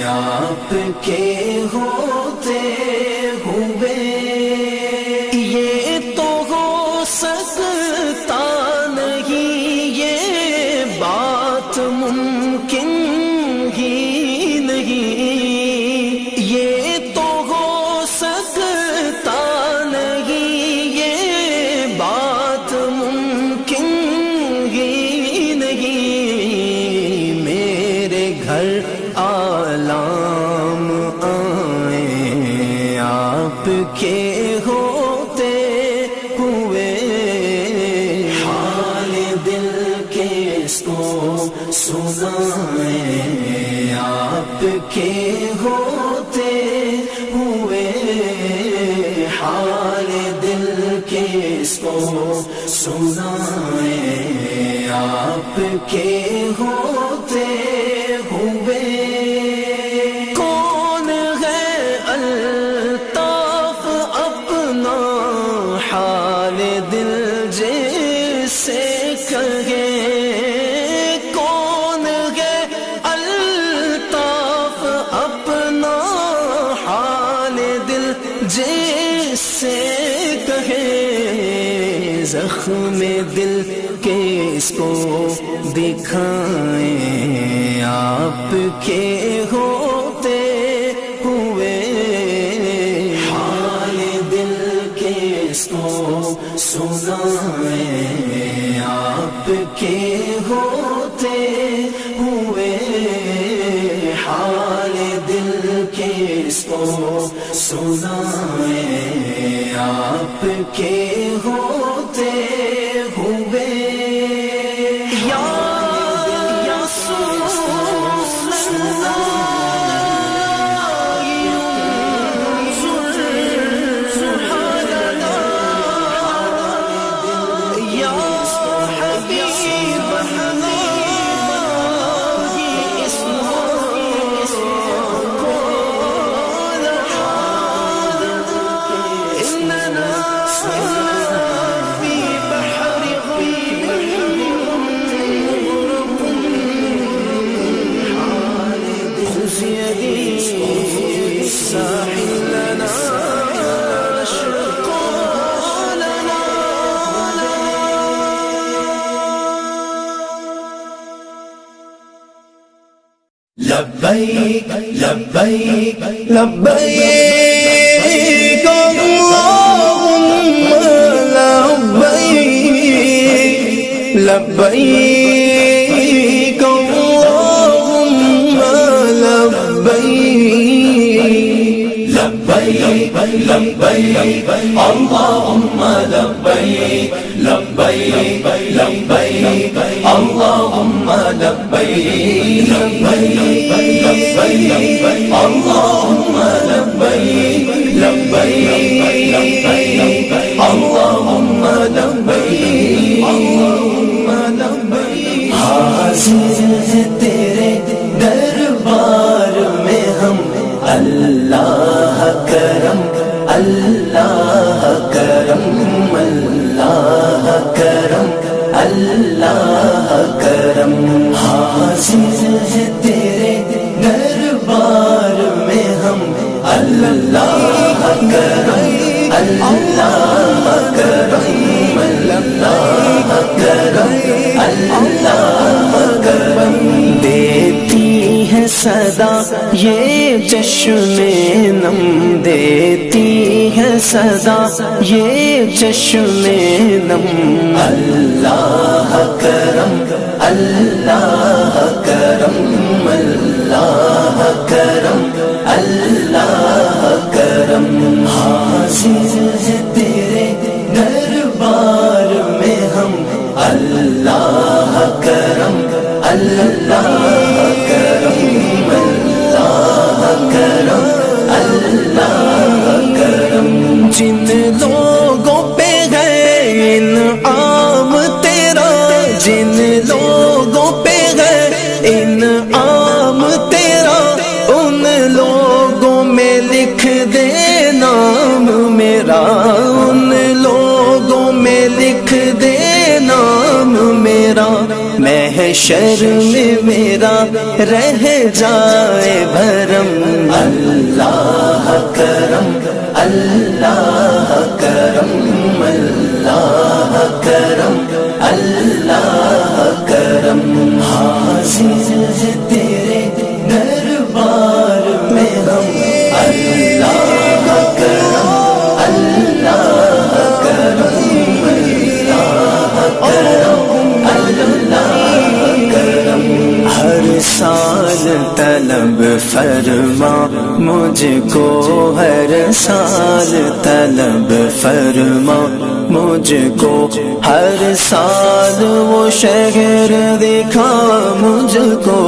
آپ کے ہوتے ہوئے، یہ تو ہو سکتا نہیں یہ بات ممکن ہی نہیں، یہ تو ہو سکتا نہیں یہ بات ممکن ہی نہیں، میرے گھر آلام آئیں آپ کے ہوتے ہوئے، حال دل کس کو سنائیں آپ کے ہوتے ہوئے، حال دل کس کو سنائیں آپ کے ہوتے ہوئے، کون ہے الطاف اپنا حال دل جیسے کہے، کون ہے الطاف اپنا حال دل جیسے کہے، زخم دل کس کو دکھائیں آپ کے ہوتے ہوئے، حال دل کس کو سنائیں آپ سنائیں آپ کے ہوتے ہوئے یا رسول اللہ لبیک لبیک لبیک اللہم لبیک لبیک اللہم لبیک لبیک لبیک اللہم لبیک لبیک لبیک اللہم لبیک لبیک لبیک اللہم لبیک لبیک لبیک اللہم لبیک اللہم لبیک حاضر ہے تیرے دربار میں ہم اللہ کرم اللہ کرم اللہ کرم اللہ کرم حاضر ہے تیرے دربار میں ہم اللہ کرم اللہ کرم اللہ کرم اللہ کرم دیتی ہے صدا یہ جشن نم دیتی ہے صدا یہ جشن نم اللہ کرم اللہ کرم اللہ کرم اللہ کرم حاضر ہے تیرے دربار میں ہم اللہ کرم اللہ کرم اللہ کرم اللہ کرم جن لوگوں پہ ہے انعام تیرا جن لوگوں پہ ہے انعام تیرا ان لوگوں میں لکھ دے نام میرا ان لوگوں میں لکھ دے نام میرا محشر میں میرا رہ جائے بھرم اللہ کرم اللہ کرم اللہ کرم اللہ کرم حاضر ہے تیرے دربار میں ہم اللہ کرم اللہ کرم اللہ کرم اللہ کرم ہر سال طلب فرما مجھ کو ہر سال طلب فرما مجھ کو ہر سال وہ شہر دکھا مجھ کو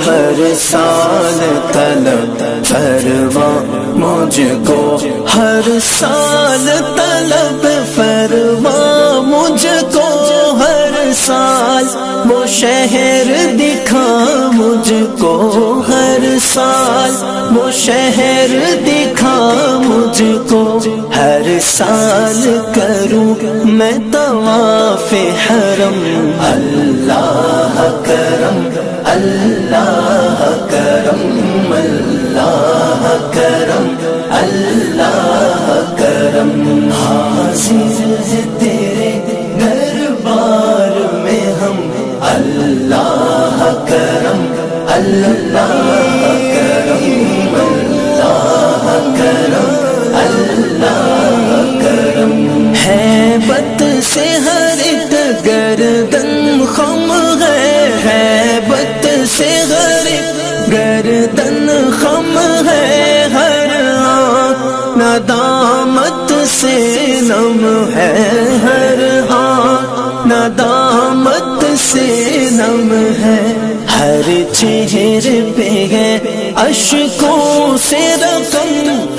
ہر سال طلب فرما مجھ کو ہر سال طلب فرما مجھ کو ہر سال وہ شہر دکھا مجھ کو ہر سال وہ شہر دکھا مجھ کو ہر سال کروں میں طواف حرم اللہ کرم اللہ کرم اللہ کرم اللہ کرم حاضر ہے تیرے دربار میں ہم اللہ کرم اللہ کرم اللہ کرم اللہ کرم ہیبت سے ہر ایک گردن خم ہے ہیبت سے ہر ایک گردن خم ہے ہر آنکھ ہر چہرے پہ ہے اشکوں سے رقم،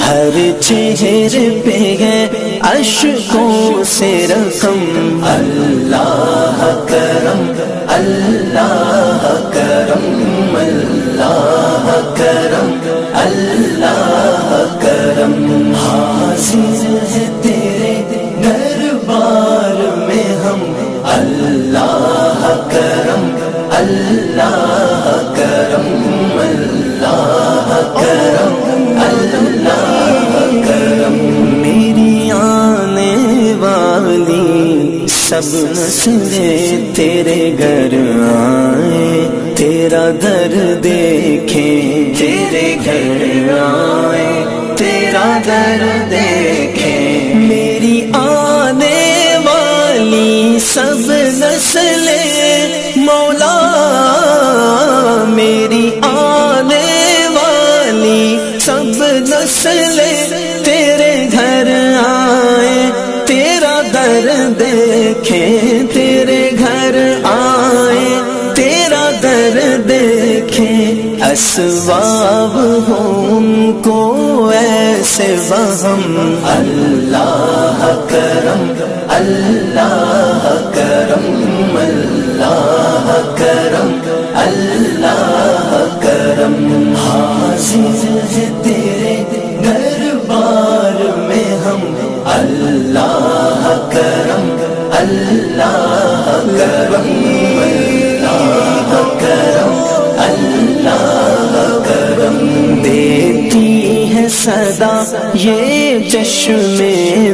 ہر چہرے پہ ہے اشکوں سے رقم، اللہ کرم اللہ کرم اللہ کرم اللہ کرم، حاضر ہے تیرے دربار میں ہم، اللہ کرم اللہ کرم اللہ کرم اللہ کرم، میری آنے والی سب نسلیں تیرے گھر آئیں، تیرا در دیکھیں، تیرے گھر آئیں، تیرا در دیکھیں، میری آنے والی سب نسلیں مولا، میری آنے والی سب نسلیں تیرے گھر آئیں، تیرا در دیکھیں، تیرے گھر آئیں، تیرا در دیکھیں، اسباب ہوں ان کو ایسے وہم، اللہ کرم اللہ کرم اللہ کرم اللہ کرم، حاضر ہے تیرے دربار میں ہم، اللہ کرم اللہ کرم اللہ کرم اللہ کرم، دیتی ہے صدا یہ چشم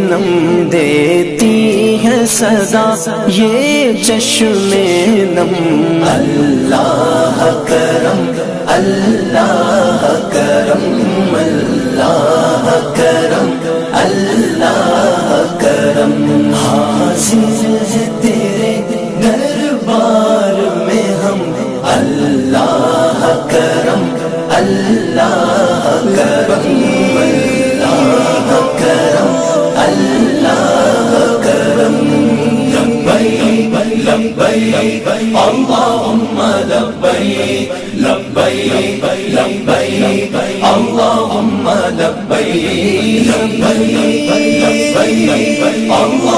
نم، دیتی ہے صدا یہ چشم نم، اللہ کرم اللہ کرم اللہ کرم اللہ کرم، حاضر ہے تیرے دربار میں ہم، اللہ کرم اللہ کرم اللہ کرم اللہ کرم، لبیک لبیک اللہم لبیک لبیک لبیک اللہم لبیک لبیک لبیک